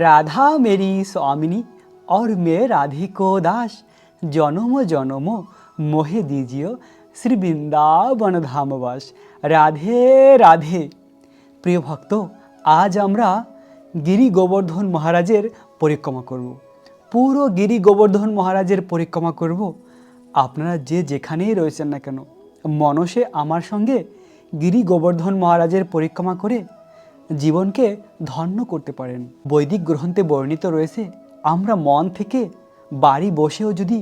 राधा मेरी स्वामिनी और मैं राधे को दास, जन्म जन्म मोहे दीजिए श्री বৃন্দাবন ধামবাস। রাধে রাধে। প্রিয় ভক্ত, আজ আমরা গিরি গোবর্ধন মহারাজের পরিক্রমা করব। পুরো গিরি গোবর্ধন মহারাজের পরিক্রমা করব। আপনারা যে যেখানেই রয়েছেন না কেন, মনসে আমার সঙ্গে গিরি গোবর্ধন মহারাজের পরিক্রমা করে জীবনকে ধন্য করতে পারেন। বৈদিক গ্রন্থে বর্ণিত রয়েছে, আমরা মন থেকে বাড়ি বসেও যদি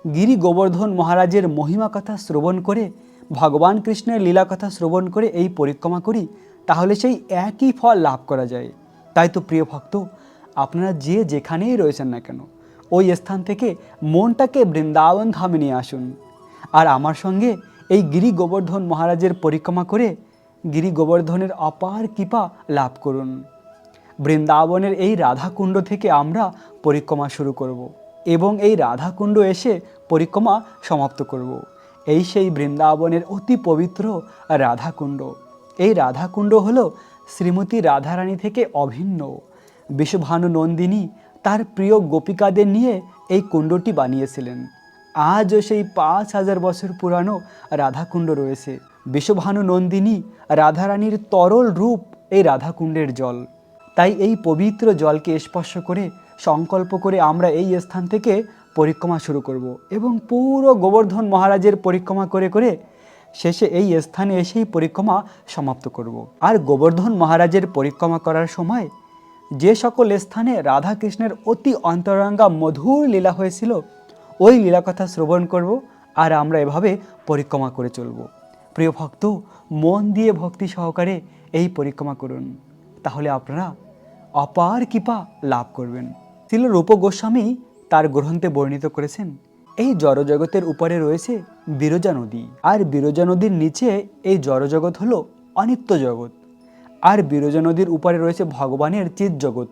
গিরি গোবর্ধন মহারাজের মহিমা কথা শ্রবণ করে, ভগবান কৃষ্ণের লীলা কথা শ্রবণ করে এই পরিক্রমা করি, তাহলে সেই একই ফল লাভ করা যায়। তাই তো প্রিয় ভক্ত, আপনারা যে যেখানেই রয়েছেন না কেন, ওই স্থান থেকে মনটাকে বৃন্দাবন ধামে নিয়ে আসুন। আর আমার সঙ্গে এই গিরি গোবর্ধন মহারাজের পরিক্রমা করে গিরি গোবর্ধনের অপার কৃপা লাভ করুন। বৃন্দাবনের এই রাধাকুণ্ড থেকে আমরা পরিক্রমা শুরু করব এবং এই রাধাকুণ্ড এসে পরিক্রমা সমাপ্ত করব। এই সেই বৃন্দাবনের অতি পবিত্র রাধাকুণ্ড। এই রাধাকুণ্ড হলো শ্রীমতী রাধারানী থেকে অভিন্ন। বিশ্বভানু নন্দিনী তার প্রিয় গোপিকাদের নিয়ে এই কুণ্ডটি বানিয়েছিলেন। আজও সেই 5000 বছর পুরানো রাধাকুণ্ড রয়েছে। বিশ্বভানু নন্দিনী রাধারানীর তরল রূপ এই রাধাকুণ্ডের জল। তাই এই পবিত্র জলকে স্পর্শ করে সংকল্প করে আমরা এই স্থান থেকে পরিক্রমা শুরু করব এবং পুরো গোবর্ধন মহারাজের পরিক্রমা করে করে শেষে এই স্থানে এসেই পরিক্রমা সমাপ্ত করব। আর গোবর্ধন মহারাজের পরিক্রমা করার সময় যে সকল স্থানে রাধাকৃষ্ণের অতি অন্তরঙ্গা মধুর লীলা হয়েছিল, ওই লীলা কথা শ্রবণ করব আর আমরা এভাবে পরিক্রমা করে চলব। প্রিয় ভক্ত, মন দিয়ে ভক্তি সহকারে এই পরিক্রমা করুন, তাহলে আপনারা অপার কৃপা লাভ করবেন। শ্রীল রূপ গোস্বামী তার গ্রন্থে বর্ণিত করেছেন, এই জড়জগতের উপরে রয়েছে বিরজা নদী, আর বিরজা নদীর নিচে এই জড়জগৎ হলো অনিত্য জগৎ। আর বিরজা নদীর উপরে রয়েছে ভগবানের চিৎ জগৎ,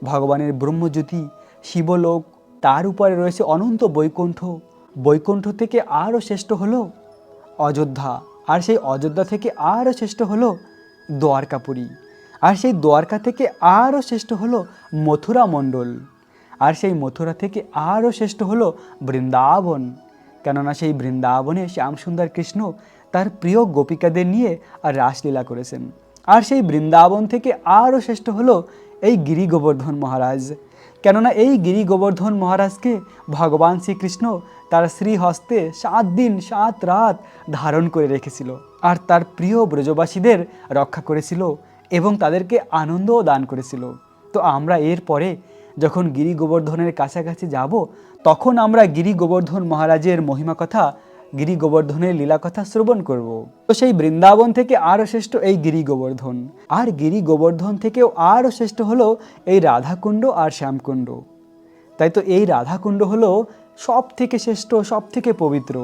ভগবানের ব্রহ্মজ্যোতি, শিবলোক। তার উপরে রয়েছে অনন্ত বৈকুণ্ঠ। বৈকুণ্ঠ থেকে আরও শ্রেষ্ঠ হলো অযোধ্যা, আর সেই অযোধ্যা থেকে আরও শ্রেষ্ঠ হলো দ্বারকাপুরী, আর সেই দ্বারকা থেকে আরও শ্রেষ্ঠ হলো মথুরা মণ্ডল, আর সেই মথুরা থেকে আরও শ্রেষ্ঠ হলো বৃন্দাবন। কেননা সেই বৃন্দাবনে শ্যামসুন্দর কৃষ্ণ তার প্রিয় গোপিকাদের নিয়ে রাসলীলা করেছেন। আর সেই বৃন্দাবন থেকে আরও শ্রেষ্ঠ হলো এই গিরি গোবর্ধন মহারাজ। কেননা এই গিরি গোবর্ধন মহারাজকে ভগবান শ্রীকৃষ্ণ তার শ্রীহস্তে 7 দিন 7 রাত ধারণ করে রেখেছিল, আর তার প্রিয় ব্রজবাসীদের রক্ষা করেছিল এবং তাদেরকে আনন্দও দান করেছিল। তো আমরা এরপরে যখন গিরি গোবর্ধনের কাছাকাছি যাব, তখন আমরা গিরি গোবর্ধন মহারাজের মহিমা কথা, গিরি গোবর্ধনের লীলা কথা শ্রবণ করব। তো সেই বৃন্দাবন থেকে আরও শ্রেষ্ঠ এই গিরি গোবর্ধন, আর গিরি গোবর্ধন থেকেও আরও শ্রেষ্ঠ হলো এই রাধাকুণ্ড আর শ্যামকুণ্ড। তাই তো এই রাধাকুণ্ড হলো সব থেকে শ্রেষ্ঠ, সব থেকে পবিত্র।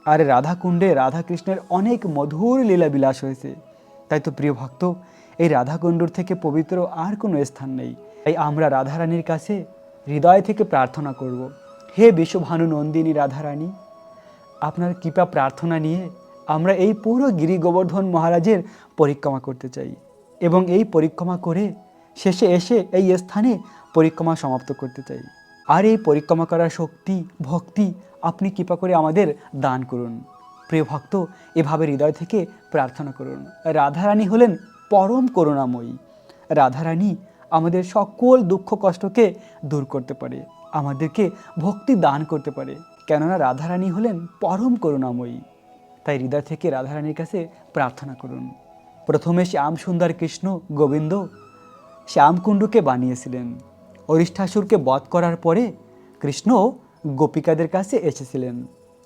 আর রাধাকুণ্ডে রাধাকৃষ্ণের অনেক মধুর লীলা বিলাস হয়েছে। তাই তো প্রিয় ভক্ত, এই রাধাকুণ্ডর থেকে পবিত্র আর কোনো স্থান নেই। তাই আমরা রাধারানীর কাছে হৃদয় থেকে প্রার্থনা করব, হে বিশ্বভানু নন্দিনী রাধারানী, আপনার কৃপা প্রার্থনা নিয়ে আমরা এই পুরো গিরি গোবর্ধন মহারাজের পরিক্রমা করতে চাই এবং এই পরিক্রমা করে শেষে এসে এই স্থানে পরিক্রমা সমাপ্ত করতে চাই। আর এই পরিক্রমা করার শক্তি, ভক্তি আপনি কৃপা করে আমাদের দান করুন। প্রিয় ভক্ত, এভাবে হৃদয় থেকে প্রার্থনা করুন। রাধারানী হলেন পরম করুণাময়ী। রাধারানী আমাদের সকল দুঃখ কষ্টকে দূর করতে পারে, আমাদেরকে ভক্তি দান করতে পারে। কেননা রাধারানী হলেন পরম করুণাময়ী। তাই হৃদয় থেকে রাধারানীর কাছে প্রার্থনা করুন। প্রথমে শ্যাম সুন্দর কৃষ্ণ গোবিন্দ শ্যামকুণ্ডকে বানিয়েছিলেন। অরিষ্ঠাসুরকে বধ করার পরে কৃষ্ণ গোপিকাদের কাছে এসেছিলেন,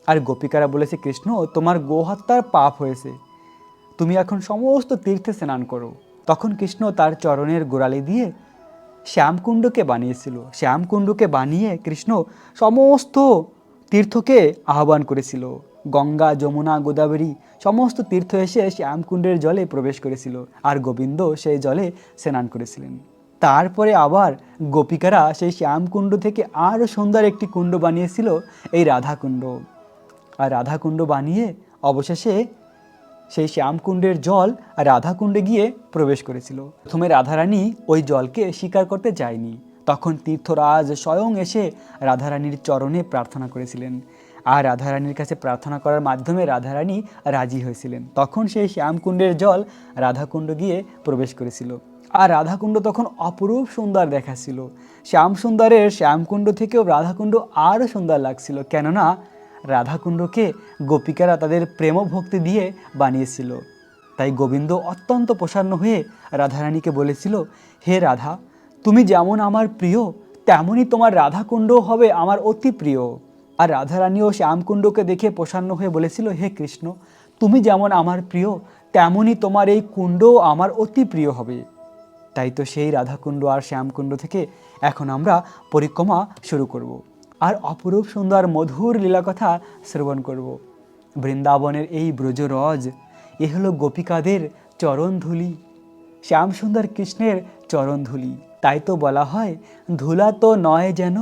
আর গোপিকারা বলেছে, কৃষ্ণ, তোমার গোহত্যার পাপ হয়েছে, তুমি এখন সমস্ত তীর্থে স্নান করো। তখন কৃষ্ণ তার চরণের গোড়ালি দিয়ে শ্যামকুণ্ডকে বানিয়েছিল। শ্যামকুণ্ডকে বানিয়ে কৃষ্ণ সমস্ত তীর্থকে আহ্বান করেছিল। গঙ্গা, যমুনা, গোদাবরী সমস্ত তীর্থ এসে শ্যামকুণ্ডের জলে প্রবেশ করেছিল, আর গোবিন্দ সেই জলে স্নান করেছিলেন। তারপরে আবার গোপিকারা সেই শ্যামকুণ্ড থেকে আরও সুন্দর একটি কুণ্ড বানিয়েছিল, এই রাধাকুণ্ড। আর রাধাকুণ্ড বানিয়ে অবশেষে সেই শ্যামকুণ্ডের জল রাধাকুণ্ডে গিয়ে প্রবেশ করেছিল। প্রথমে রাধারানী ওই জলকে স্বীকার করতে চায়নি, তখন তীর্থরাজ স্বয়ং এসে রাধারানীর চরণে প্রার্থনা করেছিলেন, আর রাধারানীর কাছে প্রার্থনা করার মাধ্যমে রাধারানী রাজি হয়েছিলেন। তখন সেই শ্যামকুণ্ডের জল রাধাকুণ্ড গিয়ে প্রবেশ করেছিল, আর রাধাকুণ্ড তখন অপরূপ সুন্দর দেখাচ্ছিল। শ্যামসুন্দরের শ্যামকুণ্ড থেকেও রাধাকুণ্ড আরও সুন্দর লাগছিল, কেননা রাধাকুণ্ডকে গোপিকারা তাদের প্রেম ভক্তি দিয়ে বানিয়েছিল। তাই গোবিন্দ অত্যন্ত প্রসন্ন হয়ে রাধারানীকে বলেছিল, হে রাধা, তুমি যেমন আমার প্রিয়, তেমনই তোমার রাধাকুণ্ড হবে আমার অতি প্রিয়। আর রাধারানীও শ্যামকুণ্ডকে দেখে প্রসন্ন হয়ে বলেছিল, হে কৃষ্ণ, তুমি যেমন আমার প্রিয়, তেমনই তোমার এই কুণ্ড আমার অতি প্রিয় হবে। তাই তো সেই রাধাকুণ্ড আর শ্যামকুণ্ড থেকে এখন আমরা পরিক্রমা শুরু করব, আর অপরূপ সুন্দর মধুর লীলাকথা শ্রবণ করব। বৃন্দাবনের এই ব্রজরজ, এ হলো গোপিকাদের চরণধূলি, শ্যামসুন্দর কৃষ্ণের চরণধূলি। তাই তো বলা হয়, ধুলা তো নয় যেন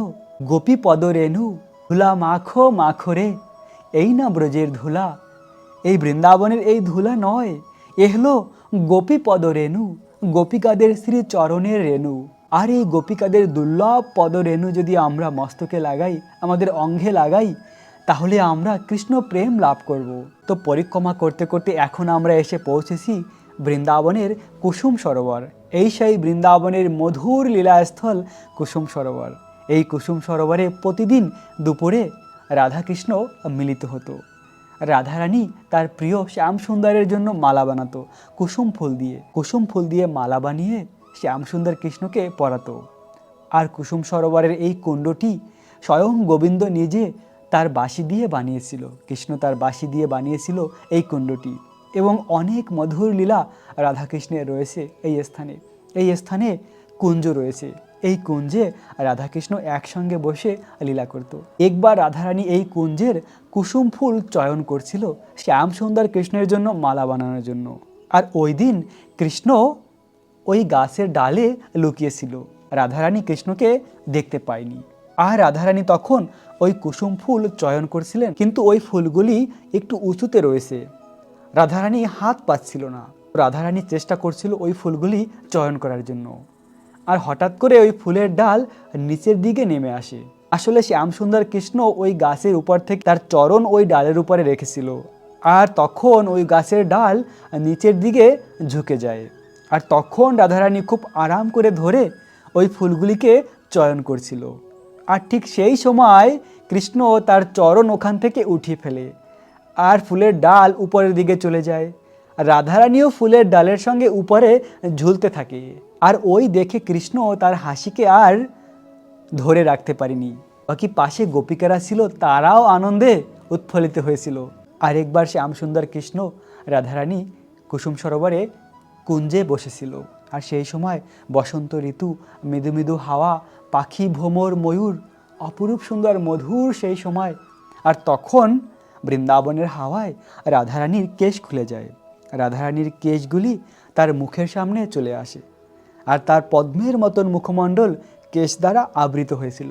গোপী পদরেণু, ধুলা মাখো মাখো রে, এই না ব্রজের ধুলা। এই বৃন্দাবনের এই ধুলা নয়, এ হলো গোপী পদরেণু, গোপিকাদের শ্রী চরণের রেণু। আর এই গোপিকাদের দুর্লভ পদরেণু যদি আমরা মস্তকে লাগাই, আমাদের অঙ্গে লাগাই, তাহলে আমরা কৃষ্ণ প্রেম লাভ করব। তো পরিক্রমা করতে করতে এখন আমরা এসে পৌঁছেছি বৃন্দাবনের কুসুম সরোবর। এই সেই বৃন্দাবনের মধুর লীলাস্থল কুসুম সরোবর। এই কুসুম সরোবরে প্রতিদিন দুপুরে রাধাকৃষ্ণ মিলিত হতো। রাধারানী তার প্রিয় শ্যামসুন্দরের জন্য মালা বানাতো কুসুম ফুল দিয়ে মালা বানিয়ে শ্যামসুন্দর কৃষ্ণকে পরাতো। আর কুসুম সরোবরের এই কুণ্ডটি স্বয়ং গোবিন্দ নিজে তার বাঁশি দিয়ে বানিয়েছিল, কৃষ্ণ তার বাঁশি দিয়ে বানিয়েছিল এই কুণ্ডটি। এবং অনেক মধুর লীলা রাধাকৃষ্ণের রয়েছে এই স্থানে কুঞ্জ রয়েছে। এই কুঞ্জে রাধাকৃষ্ণ একসঙ্গে বসে লীলা করত। একবার রাধারানী এই কুঞ্জের কুসুম ফুল চয়ন করছিল শ্যামসুন্দর কৃষ্ণের জন্য মালা বানানোর জন্য। আর ওই দিন কৃষ্ণ ওই গাছের ডালে লুকিয়েছিল, রাধারানী কৃষ্ণকে দেখতে পায়নি। আর রাধারানী তখন ওই কুসুম ফুল চয়ন করছিলেন, কিন্তু ওই ফুলগুলি একটু উঁচুতে রয়েছে, রাধারানী হাত পাচ্ছিল না। রাধারানী চেষ্টা করছিল ওই ফুলগুলি চয়ন করার জন্য, আর হঠাৎ করে ওই ফুলের ডাল নিচের দিকে নেমে আসে। আসলে শ্যামসুন্দর কৃষ্ণ ওই গাছের উপর থেকে তার চরণ ওই ডালের উপরে রেখেছিল, আর তখন ওই গাছের ডাল নিচের দিকে ঝুঁকে যায়। আর তখন রাধারানী খুব আরাম করে ধরে ওই ফুলগুলিকে চয়ন করছিল। আর ঠিক সেই সময় কৃষ্ণ তার চরণ ওখান থেকে উঠিয়ে ফেলে, আর ফুলের ডাল উপরের দিকে চলে যায়। রাধারানীও ফুলের ডালের সঙ্গে উপরে ঝুলতে থাকে। আর ওই দেখে কৃষ্ণ তার হাসিকে আর ধরে রাখতে পারেনি। বাকি পাশে গোপিকারা ছিল, তারাও আনন্দে উৎফুল্লিত হয়েছিল। আরেকবার শ্যামসুন্দর কৃষ্ণ রাধারানী কুসুম সরোবরে কুঞ্জে বসেছিল, আর সেই সময় বসন্ত ঋতু, মৃদু মৃদু হাওয়া, পাখি, ভ্রমর, ময়ূর, অপরূপ সুন্দর মধুর সেই সময়। আর তখন বৃন্দাবনের হাওয়ায় রাধারানীর কেশ খুলে যায়, রাধারানীর কেশগুলি তার মুখের সামনে চলে আসে, আর তার পদ্মের মতন মুখমণ্ডল কেশ দ্বারা আবৃত হয়েছিল।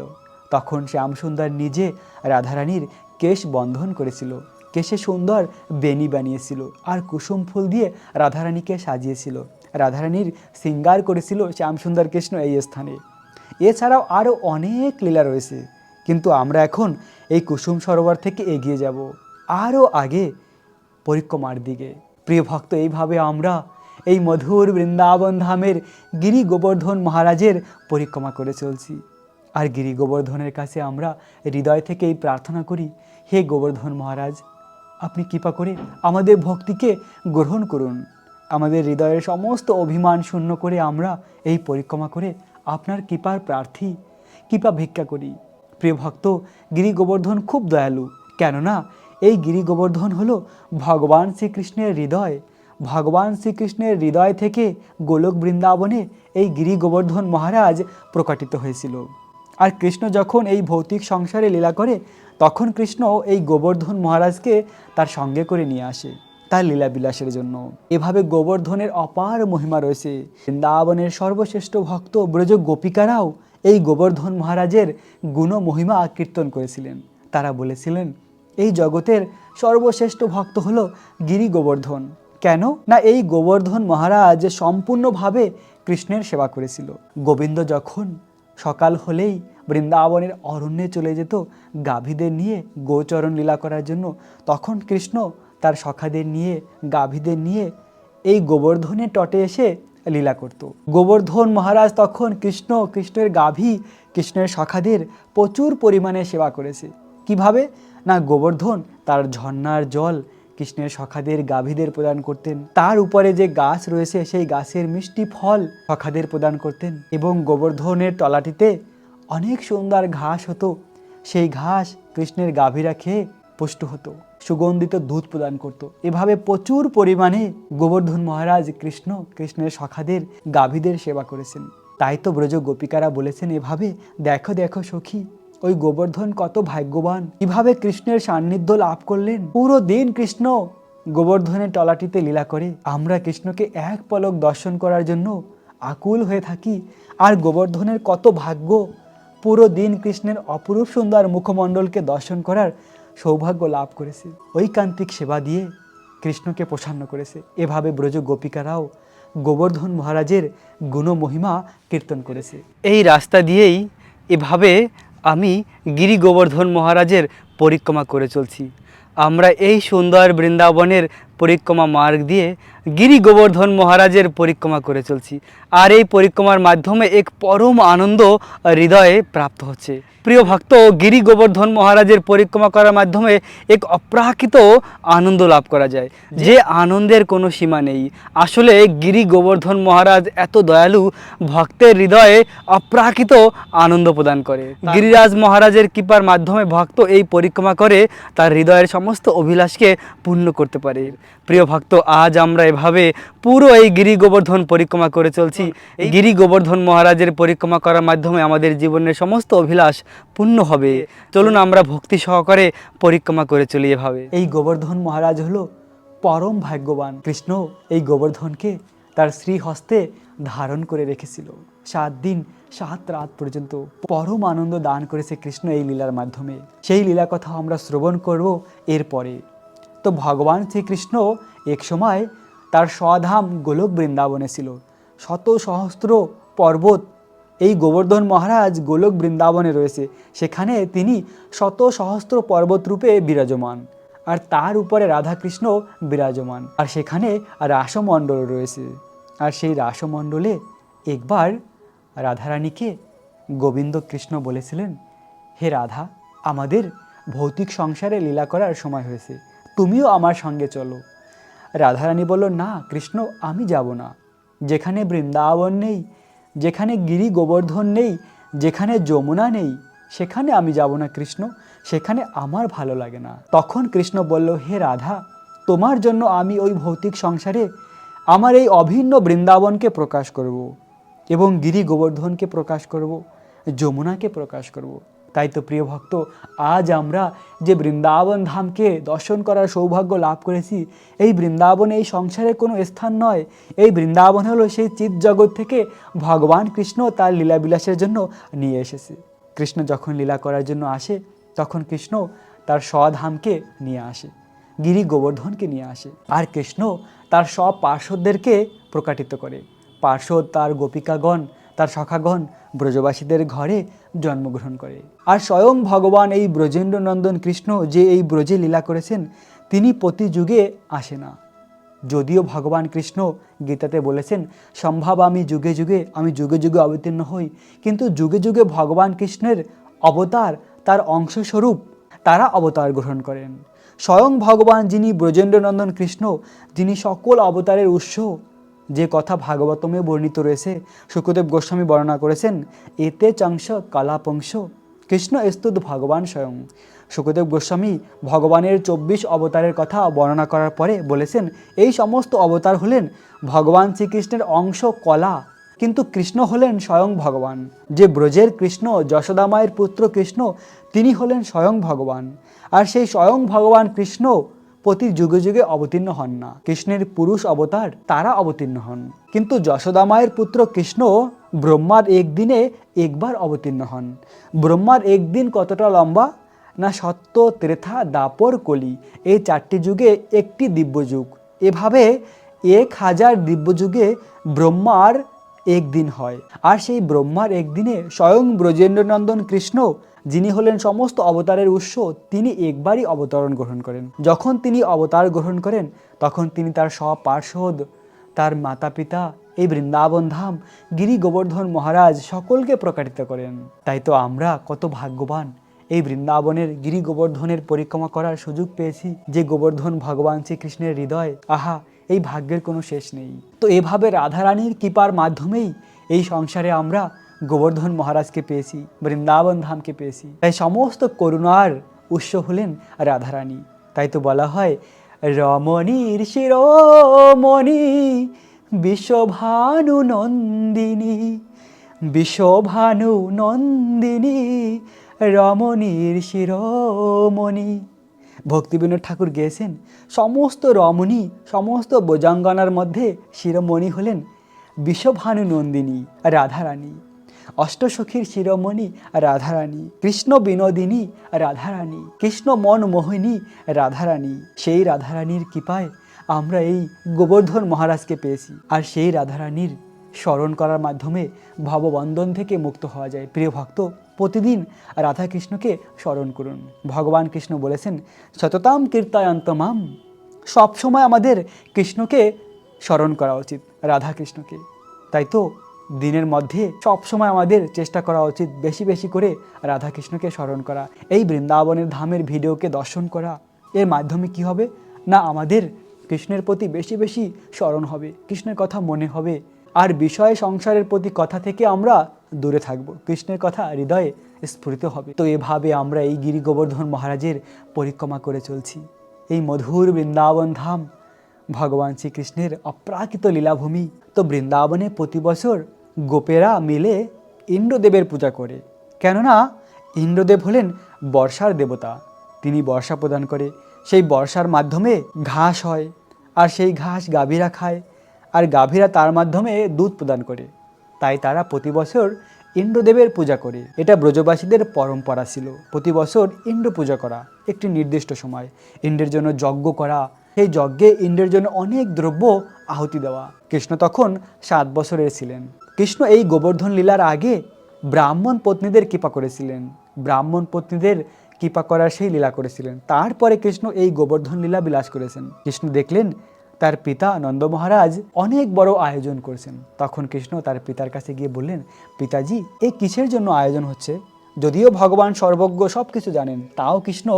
তখন শ্যামসুন্দর নিজে রাধারানীর কেশ বন্ধন করেছিল, কেশে সুন্দর বেনি বানিয়েছিল, আর কুসুম ফুল দিয়ে রাধারানীকে সাজিয়েছিল। রাধারানীর শৃঙ্গার করেছিল শ্যামসুন্দর কৃষ্ণ এই স্থানে। এছাড়াও আরও অনেক লীলা রয়েছে, কিন্তু আমরা এখন এই কুসুম সরোবর থেকে এগিয়ে যাব আরও আগে পরিক্রমার দিকে। প্রিয় ভক্ত, এইভাবে আমরা এই মধুর বৃন্দাবন ধামের গিরি গোবর্ধন মহারাজের পরিক্রমা করে চলছি। আর গিরি গোবর্ধনের কাছে আমরা হৃদয় থেকেই প্রার্থনা করি, হে গোবর্ধন মহারাজ, আপনি কৃপা করে আমাদের ভক্তিকে গ্রহণ করুন। আমাদের হৃদয়ের সমস্ত অভিমান শূন্য করে আমরা এই পরিক্রমা করে আপনার কৃপার প্রার্থী, কৃপা ভিক্ষা করি। প্রিয় ভক্ত, গিরি গোবর্ধন খুব দয়ালু, কেননা এই গিরি গোবর্ধন হলো ভগবান শ্রীকৃষ্ণের হৃদয়। ভগবান শ্রীকৃষ্ণের হৃদয় থেকে গোলক বৃন্দাবনে এই গিরি গোবর্ধন মহারাজ প্রকাটিত হয়েছিল। আর কৃষ্ণ যখন এই ভৌতিক সংসারে লীলা করে, তখন কৃষ্ণ এই গোবর্ধন মহারাজকে তার সঙ্গে করে নিয়ে আসে তার লীলাবিলাসের জন্য। এভাবে গোবর্ধনের অপার মহিমা রয়েছে। বৃন্দাবনের সর্বশ্রেষ্ঠ ভক্ত ব্রজ গোপিকারাও এই গোবর্ধন মহারাজের গুণ মহিমা কীর্তন করেছিলেন। তারা বলেছিলেন, এই জগতের সর্বশ্রেষ্ঠ ভক্ত হলো গিরি গোবর্ধন। কেন না, এই গোবর্ধন মহারাজ সম্পূর্ণভাবে কৃষ্ণের সেবা করেছিল। গোবিন্দ যখন সকাল হলেই বৃন্দাবনের অরণ্যে চলে যেত গাভীদের নিয়ে গোচরণ লীলা করার জন্য। তখন কৃষ্ণ তার সখাদের নিয়ে, গাভীদের নিয়ে এই গোবর্ধনের তটে এসে লীলা করত। গোবর্ধন মহারাজ তখন কৃষ্ণের গাভী, কৃষ্ণের সখাদের প্রচুর পরিমাণে সেবা করেছে। কিভাবে না, গোবর্ধন তার ঝর্ণার জল কৃষ্ণের সখাদের, গাভীদের প্রদান করতেন। তার উপরে যে গাছ রয়েছে সেই গাছের মিষ্টি ফল সখাদের প্রদান করতেন। এবং গোবর্ধনের তলাটিতে অনেক সুন্দর ঘাস হতো, সেই ঘাস কৃষ্ণের গাভীরা খেয়ে পুষ্ট হতো, সুগন্ধিত দুধ প্রদান করত। এভাবে প্রচুর পরিমাণে গোবর্ধন মহারাজ কৃষ্ণের সখাদের, গাভীদের সেবা করেছেন। তাই তো ব্রজ গোপিকারা বলেছেন এভাবে, দেখো দেখো সখী, ওই গোবর্ধন কত ভাগ্যবান, কিভাবে কৃষ্ণের সান্নিধ্য লাভ করলেন। পুরো দিন কৃষ্ণ গোবর্ধনের তলাটিতে লীলা করে। আমরা কৃষ্ণকে এক পলক দর্শন করার জন্য আকুল হয়ে থাকি। আর গোবর্ধনের কত ভাগ্য, পুরো দিন কৃষ্ণের অপরূপ সুন্দর মুখমণ্ডলকে দর্শন করার সৌভাগ্য লাভ করেছে। ঐকান্তিক সেবা দিয়ে কৃষ্ণকে প্রসন্ন করেছে। এভাবে ব্রজ গোপিকারাও গোবর্ধন মহারাজের গুণমহিমা কীর্তন করেছে। এই রাস্তা দিয়েই এভাবে আমি গিরি গোবর্ধন মহারাজের পরিক্রমা করে চলছি। আমরা এই সুন্দর বৃন্দাবনের পরিক্রমা মার্গ দিয়ে গিরি গোবর্ধন মহারাজের পরিক্রমা করে চলছি। আর এই পরিক্রমার মাধ্যমে এক পরম আনন্দ হৃদয়ে প্রাপ্ত হচ্ছে। প্রিয় ভক্ত, গিরি গোবর্ধন মহারাজের পরিক্রমা করার মাধ্যমে এক অপ্রাকৃত আনন্দ লাভ করা যায়, যে আনন্দের কোনো সীমা নেই। আসলে গিরি গোবর্ধন মহারাজ এত দয়ালু, ভক্তের হৃদয়ে অপ্রাকৃত আনন্দ প্রদান করে। গিরিরাজ মহারাজের কৃপার মাধ্যমে ভক্ত এই পরিক্রমা করে তার হৃদয়ের সমস্ত অভিলাষকে পূর্ণ করতে পারে। প্রিয় ভক্ত, আজ আমরা এভাবে পুরো এই গিরি গোবর্ধন পরিক্রমা করে চলছি। এই গিরি গোবর্ধন মহারাজের পরিক্রমা করার মাধ্যমে আমাদের জীবনের সমস্ত অভিলাষ পূর্ণ হবে। চলুন আমরা ভক্তি সহকারে পরিক্রমা করে চলি এভাবে। এই গোবর্ধন মহারাজ হলো পরম ভাগ্যবান। কৃষ্ণ এই গোবর্ধনকে তার শ্রীহস্তে ধারণ করে রেখেছিল। 7 দিন 7 রাত পর্যন্ত পরম আনন্দ দান করেছে কৃষ্ণ এই লীলার মাধ্যমে। সেই লীলা কথা আমরা শ্রবণ করব এরপরে। তো ভগবান শ্রীকৃষ্ণ এক সময় তার স্বধাম গোলক বৃন্দাবনে ছিল। শত সহস্র পর্বত এই গোবর্ধন মহারাজ গোলক বৃন্দাবনে রয়েছে। সেখানে তিনি শত সহস্র পর্বত রূপে বিরাজমান, আর তার উপরে রাধাকৃষ্ণ বিরাজমান। আর সেখানে রাসমণ্ডল রয়েছে। আর সেই রাসমণ্ডলে একবার রাধারানীকে গোবিন্দ কৃষ্ণ বলেছিলেন, হে রাধা, আমাদের ভৌতিক সংসারে লীলা করার সময় হয়েছে, তুমিও আমার সঙ্গে চলো। রাধারানী বলল, না কৃষ্ণ, আমি যাব না। যেখানে বৃন্দাবন নেই, যেখানে গিরি গোবর্ধন নেই, যেখানে যমুনা নেই, সেখানে আমি যাব না কৃষ্ণ, সেখানে আমার ভালো লাগে না। তখন কৃষ্ণ বলল, হে রাধা, তোমার জন্য আমি ওই ভৌতিক সংসারে আমার এই অভিন্ন বৃন্দাবনকে প্রকাশ করব, এবং গিরি গোবর্ধনকে প্রকাশ করব, যমুনাকে প্রকাশ করব। তাই তো প্রিয় ভক্ত, আজ আমরা যে বৃন্দাবন ধামকে দর্শন করার সৌভাগ্য লাভ করেছি, এই বৃন্দাবন এই সংসারের কোনো স্থান নয়। এই বৃন্দাবন হলো সেই চিৎ জগৎ থেকে ভগবান কৃষ্ণ তার লীলাবিলাসের জন্য নিয়ে এসেছে। কৃষ্ণ যখন লীলা করার জন্য আসে, তখন কৃষ্ণ তার স্বধামকে নিয়ে আসে, গিরি গোবর্ধনকে নিয়ে আসে। আর কৃষ্ণ তার সব পার্শ্বদেরকে প্রকাটিত করে। পার্শ্বদ তার গোপিকাগণ, তার সখাগণ ব্রজবাসীদের ঘরে জন্মগ্রহণ করে। আর স্বয়ং ভগবান এই ব্রজেন্দ্র নন্দন কৃষ্ণ যে এই ব্রজে লীলা করেছেন, তিনি প্রতি যুগে আসে না। যদিও ভগবান কৃষ্ণ গীতাতে বলেছেন, সম্ভব আমি যুগে যুগে অবতীর্ণ হই, কিন্তু যুগে যুগে ভগবান কৃষ্ণের অবতার, তার অংশস্বরূপ তারা অবতার গ্রহণ করেন। স্বয়ং ভগবান যিনি ব্রজেন্দ্র নন্দন কৃষ্ণ, যিনি সকল অবতারের উৎস, যে কথা ভাগবতমে বর্ণিত রয়েছে, শুকদেব গোস্বামী বর্ণনা করেছেন, এতে চাংশ কলাপংশ কৃষ্ণ স্তুত ভগবান স্বয়ং। শুকদেব গোস্বামী ভগবানের 24 অবতারের কথা বর্ণনা করার পরে বলেছেন, এই সমস্ত অবতার হলেন ভগবান শ্রীকৃষ্ণের অংশ কলা, কিন্তু কৃষ্ণ হলেন স্বয়ং ভগবান। যে ব্রজের কৃষ্ণ, যশোদা মায়ের পুত্র কৃষ্ণ, তিনি হলেন স্বয়ং ভগবান। আর সেই স্বয়ং ভগবান কৃষ্ণ প্রতি যুগে যুগে অবতীর্ণ হন না। কৃষ্ণের পুরুষ অবতার তারা অবতীর্ণ হন, কিন্তু যশোদা মায়ের পুত্র কৃষ্ণ ব্রহ্মার একদিনে একবার অবতীর্ণ হন। ব্রহ্মার একদিন কতটা লম্বা না, সত্য, ত্রেতা, দাপর, কলি, এই 4টি যুগে একটি দিব্যযুগ। এভাবে 1000 দিব্যযুগে ব্রহ্মার একদিন হয়। আর সেই ব্রহ্মার একদিনে স্বয়ং ব্রজেন্দ্রনন্দন কৃষ্ণ, যিনি হলেন সমস্ত অবতারের উৎস, তিনি একবারই অবতরণ গ্রহণ করেন। যখন তিনি অবতার গ্রহণ করেন তখন তিনি তার সব পার্শ্বদ, তার মাতা পিতা, এই বৃন্দাবন ধাম, গিরি গোবর্ধন মহারাজ সকলকে প্রকাশিত করেন। তাই তো আমরা কত ভাগ্যবান, এই বৃন্দাবনের গিরি গোবর্ধনের পরিক্রমা করার সুযোগ পেয়েছি। যে গোবর্ধন ভগবান শ্রীকৃষ্ণের হৃদয়, আহা, এই ভাগ্যের কোনো শেষ নেই। তো এভাবে রাধারানীর কৃপার মাধ্যমেই এই সংসারে আমরা গোবর্ধন মহারাজকে পেয়েছি, বৃন্দাবন ধামকে পেয়েছি। তাই সমস্ত করুণার উৎস হলেন রাধারানী। তাই তো বলা হয়, রমণীর শিরোমণি বিশ্বভানু নন্দিনী, বিশ্বভানু নন্দিনী রমণীর শিরোমণি। ভক্তিবিনোদ ঠাকুর গেয়েছেন, সমস্ত রমণী, সমস্ত বোজাঙ্গনার মধ্যে শিরোমণি হলেন বিশ্বভানু নন্দিনী রাধারানী, অষ্টসখীর শিরোমণি রাধারানী, কৃষ্ণ বিনোদিনী রাধারানী, কৃষ্ণ মন মোহিনী রাধারানী। সেই রাধারানীর কৃপায় আমরা এই গোবর্ধন মহারাজকে পেয়েছি। আর সেই রাধারানীর স্মরণ করার মাধ্যমে ভববন্ধন থেকে মুক্ত হওয়া যায়। প্রিয় ভক্ত, প্রতিদিন রাধা কৃষ্ণকে স্মরণ করুন। ভগবান কৃষ্ণ বলেছেন, সততাম কীর্তয়ন্ত মাম, সবসময় আমাদের কৃষ্ণকে স্মরণ করা উচিত, রাধা কৃষ্ণকে। তাই তো দিনের মধ্যে সবসময় আমাদের চেষ্টা করা উচিত বেশি বেশি করে রাধা কৃষ্ণকে স্মরণ করা, এই বৃন্দাবনের ধামের ভিডিওকে দর্শন করা। এর মাধ্যমে কি হবে না, আমাদের কৃষ্ণের প্রতি বেশি বেশি স্মরণ হবে, কৃষ্ণের কথা মনে হবে। আর বিষয় সংসারের প্রতি কথা থেকে আমরা দূরে থাকব, কৃষ্ণের কথা হৃদয়ে স্ফুরিত হবে। তো এভাবে আমরা এই গিরি গোবর্ধন মহারাজের পরিক্রমা করে চলছি। এই মধুর বৃন্দাবন ধাম ভগবান শ্রীকৃষ্ণের অপ্রাকৃত লীলাভূমি। তো বৃন্দাবনে প্রতি বছর গোপেরা মিলে ইন্দ্রদেবের পূজা করে, কেননা ইন্দ্রদেব হলেন বর্ষার দেবতা। তিনি বর্ষা প্রদান করে, সেই বর্ষার মাধ্যমে ঘাস হয়, আর সেই ঘাস গাভীরা খায়, আর গাভীরা তার মাধ্যমে দুধ প্রদান করে। তাই তারা প্রতি বছর ইন্দ্রদেবের পূজা করে। এটা ব্রজবাসীদের পরম্পরা ছিল, প্রতি বছর ইন্দ্র পূজা করা, একটি নির্দিষ্ট সময় ইন্দ্রের জন্য যজ্ঞ করা, সেই যজ্ঞে ইন্দ্রের জন্য অনেক দ্রব্য আহুতি দেওয়া। কৃষ্ণ তখন 7 বছরের ছিলেন। কৃষ্ণ এই গোবর্ধন লীলার আগে ব্রাহ্মণ পত্নীদের কৃপা করেছিলেন, ব্রাহ্মণ পত্নীদের কৃপা করার সেই লীলা করেছিলেন। তারপরে কৃষ্ণ এই গোবর্ধন লীলা বিলাস করেছেন। কৃষ্ণ দেখলেন তার পিতা নন্দ মহারাজ অনেক বড় আয়োজন করেছেন। তখন কৃষ্ণ তার পিতার কাছে গিয়ে বললেন, পিতাজি, এই কিসের জন্য আয়োজন হচ্ছে? যদিও ভগবান সর্বজ্ঞ, সব কিছু জানেন, তাও কৃষ্ণ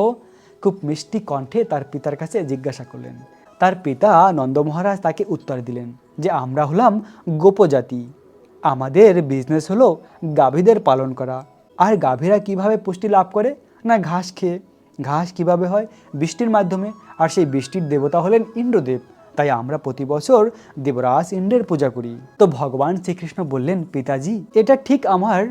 খুব মিষ্টি কণ্ঠে তার পিতার কাছে জিজ্ঞাসা করলেন। তার পিতা নন্দ মহারাজ তাকে উত্তর দিলেন যে, আমরা হলাম গোপজাতি, আমাদের বিজনেস হলো গাভীদের পালন করা। আর গাভীরা কিভাবে পুষ্টি লাভ করে না, ঘাস খেয়ে। ঘাস কিভাবে হয়? বৃষ্টির মাধ্যমে। আর সেই বৃষ্টির দেবতা হলেন ইন্দ্রদেব। তাই আমরা প্রতি বছর দেবরাজ ইন্দ্রের পূজা করি। তো ভগবান শ্রীকৃষ্ণ বললেন, পিতাজি, এটা ঠিক আমার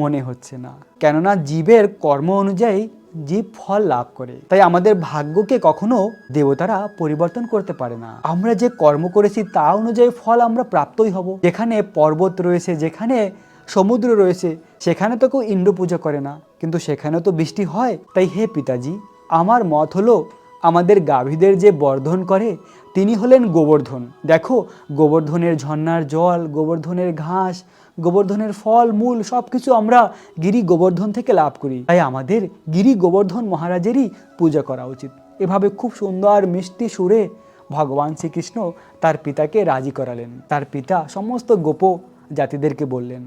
মনে হচ্ছে না, কেননা জীবের কর্ম অনুযায়ী জীব ফল লাভ করে। তাই আমাদের ভাগ্যকে কখনো দেবতারা পরিবর্তন করতে পারে না। আমরা যে কর্ম করেছি তা অনুযায়ী ফল আমরা প্রাপ্তই হব। যেখানে পর্বত রয়েছে, যেখানে সমুদ্র রয়েছে, সেখানে তো কেউ ইন্দ্র পূজা করে না, কিন্তু সেখানেও তো বৃষ্টি হয়। তাই হে পিতাজি, আমার মত হলো আমাদের গাভীদের যে বর্ধন করে তিনি হলেন গোবর্ধন। দেখো, গোবর্ধনের ঝর্ণার জল, গোবর্ধনের ঘাস, গোবর্ধনের ফল মূল সব কিছু আমরা গিরি গোবর্ধন থেকে লাভ করি। তাই আমাদের গিরি গোবর্ধন মহারাজেরই পূজা করা উচিত। এভাবে খুব সুন্দর মিষ্টি সুরে ভগবান শ্রীকৃষ্ণ তার পিতাকে রাজি করালেন। তার পিতা সমস্ত গোপ জাতিদেরকে বললেন,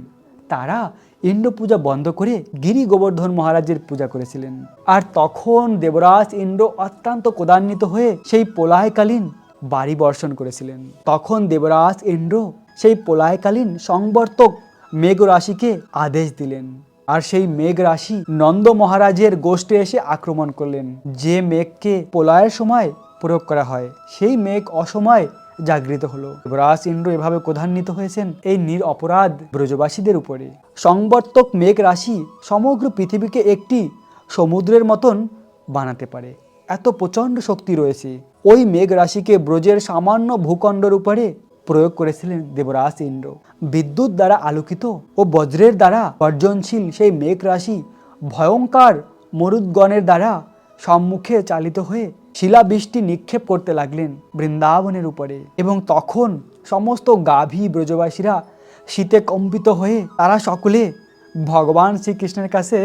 তারা ইন্দ্র পূজা বন্ধ করে গিরি গোবর্ধন মহারাজের পূজা করেছিলেন। আর তখন দেবরাজ ইন্দ্র অত্যন্ত ক্রোধান্বিত হয়ে সেই প্রলয়কালীন বাড়ি বর্ষণ করেছিলেন। তখন দেবরাজ ইন্দ্র সেই প্রলয়কালীন সংবর্তক মেঘ রাশিকে আদেশ দিলেন। আর সেই মেঘ রাশি নন্দ মহারাজের গোষ্ঠে এসে আক্রমণ করলেন। যে মেঘকে প্রলয়ের সময় প্রয়োগ করা হয়, সেই মেঘ অসময় জাগৃত হলো। দেবরাজ ইন্দ্র এভাবে ক্রোধান্বিত হয়েছেন এই নিরপরাধ ব্রজবাসীদের উপরে। সংবর্তক মেঘ রাশি সমগ্র পৃথিবীকে একটি সমুদ্রের মতন বানাতে পারে, এত প্রচণ্ড শক্তি রয়েছে। ওই মেঘ রাশিকে ব্রজের সামান্য ভূখণ্ডের উপরে প্রয়োগ করেছিলেন দেবরাজ ইন্দ্র। বিদ্যুৎ দ্বারা আলোকিত ও বজ্রের দ্বারা বর্জনশীল সেই মেঘ রাশি ভয়ঙ্কর মরুদ্গণের দ্বারা সম্মুখে চালিত হয়ে শিলাবৃষ্টি নিক্ষেপ করতে লাগলেন বৃন্দাবনের উপরে। এবং তখন সমস্ত গাভী ব্রজবাসীরা শীতে কম্পিত হয়ে তারা সকলে ভগবান শ্রীকৃষ্ণের কাছে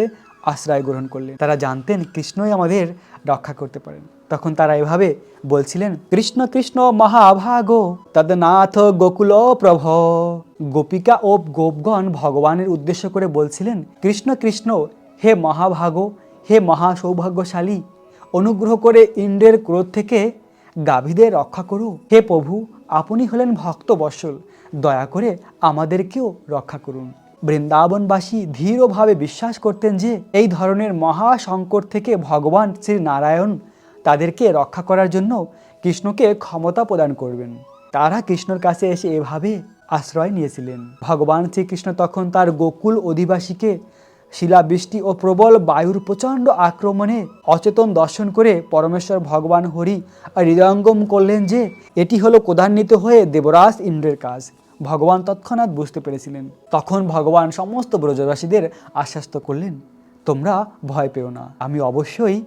আশ্রয় গ্রহণ করলেন। তারা জানতেন কৃষ্ণই আমাদের রক্ষা করতে পারেন। তখন তারা এভাবে বলছিলেন, কৃষ্ণ কৃষ্ণ মহাভাগো তদনাথ গোকুল প্রভ। গোপিকা ও গোপগণ ভগবানের উদ্দেশ্য করে বলছিলেন, কৃষ্ণ কৃষ্ণ, হে মহাভাগো, হে মহা সৌভাগ্যশালী, অনুগ্রহ করে ইন্দ্রের ক্রোধ থেকে গাভীদের রক্ষা করো। হে প্রভু, আপনি হলেন ভক্তবৎসল, দয়া করে আমাদেরকেও রক্ষা করুন। বৃন্দাবনবাসী ধীরভাবে বিশ্বাস করতেন যে এই ধরনের মহা সংকট থেকে ভগবান শ্রী নারায়ণ তাদেরকে রক্ষা করার জন্য কৃষ্ণকে ক্ষমতা প্রদান করবেন। তারা কৃষ্ণর কাছে এসে এভাবে আশ্রয় নিয়েছিলেন। ভগবান শ্রীকৃষ্ণ তখন তার গোকুল অধিবাসীকে শিলাবৃষ্টি ও প্রবল বায়ুর প্রচণ্ড আক্রমণে অচেতন দর্শন করে পরমেশ্বর ভগবান হরি হৃদয়ঙ্গম করলেন যে এটি হলো ক্রোধান্বিত হয়ে দেবরাজ ইন্দ্রের কাজ। ভগবান তৎক্ষণাৎ বুঝতে পেরেছিলেন। তখন ভগবান সমস্ত ব্রজবাসীদের আশ্বস্ত করলেন, তোমরা ভয় পেও না, আমি অবশ্যই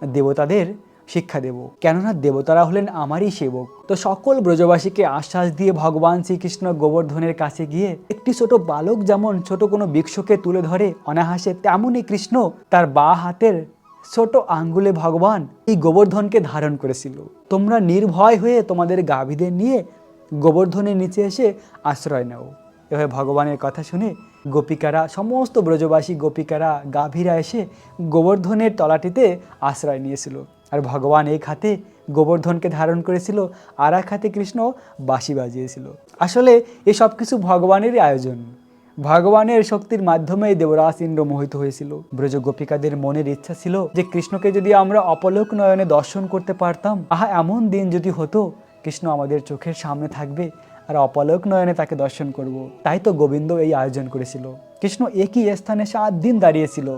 দেবতাদের শিক্ষা দেব, কেননা দেবতারা হলেন আমারই সেবক। তো সকল ব্রজবাসীকে আশ্বাস দিয়ে ভগবান শ্রীকৃষ্ণ গোবর্ধনের কাছে গিয়ে একটি ছোট বালক যেমন ছোট কোনো বৃক্ষকে তুলে ধরে অনায়াসে, তেমনই কৃষ্ণ তার বাঁ হাতের ছোট আঙ্গুলে ভগবান এই গোবর্ধনকে ধারণ করেছিল। তোমরা নির্ভয় হয়ে তোমাদের গাভীদের নিয়ে গোবর্ধনের নিচে এসে আশ্রয় নাও। এভাবে ভগবানের কথা শুনে গোপিকারা, সমস্ত ব্রজবাসী গোপিকারা, গাভীরা এসে গোবর্ধনের তলাটিতে আশ্রয় নিয়েছিল। আর ভগবান এক হাতে গোবর্ধনকে ধারণ করেছিল, আর এক হাতে কৃষ্ণ বাঁশি বাজিয়েছিল। আসলে এসব কিছু ভগবানেরই আয়োজন। ভগবানের শক্তির মাধ্যমে দেবরাজ ইন্দ্র মোহিত হয়েছিল। ব্রজ গোপিকাদের মনের ইচ্ছা ছিল যে কৃষ্ণকে যদি আমরা অপলক নয়নে দর্শন করতে পারতাম, আহা এমন দিন যদি হতো কৃষ্ণ আমাদের চোখের সামনে থাকবে আর অপলক নয়নে তাকে দর্শন করব। তাই তো গোবিন্দ এই আয়োজন করেছিল। কৃষ্ণ একই স্থানে 7 দিন দাঁড়িয়েছিল।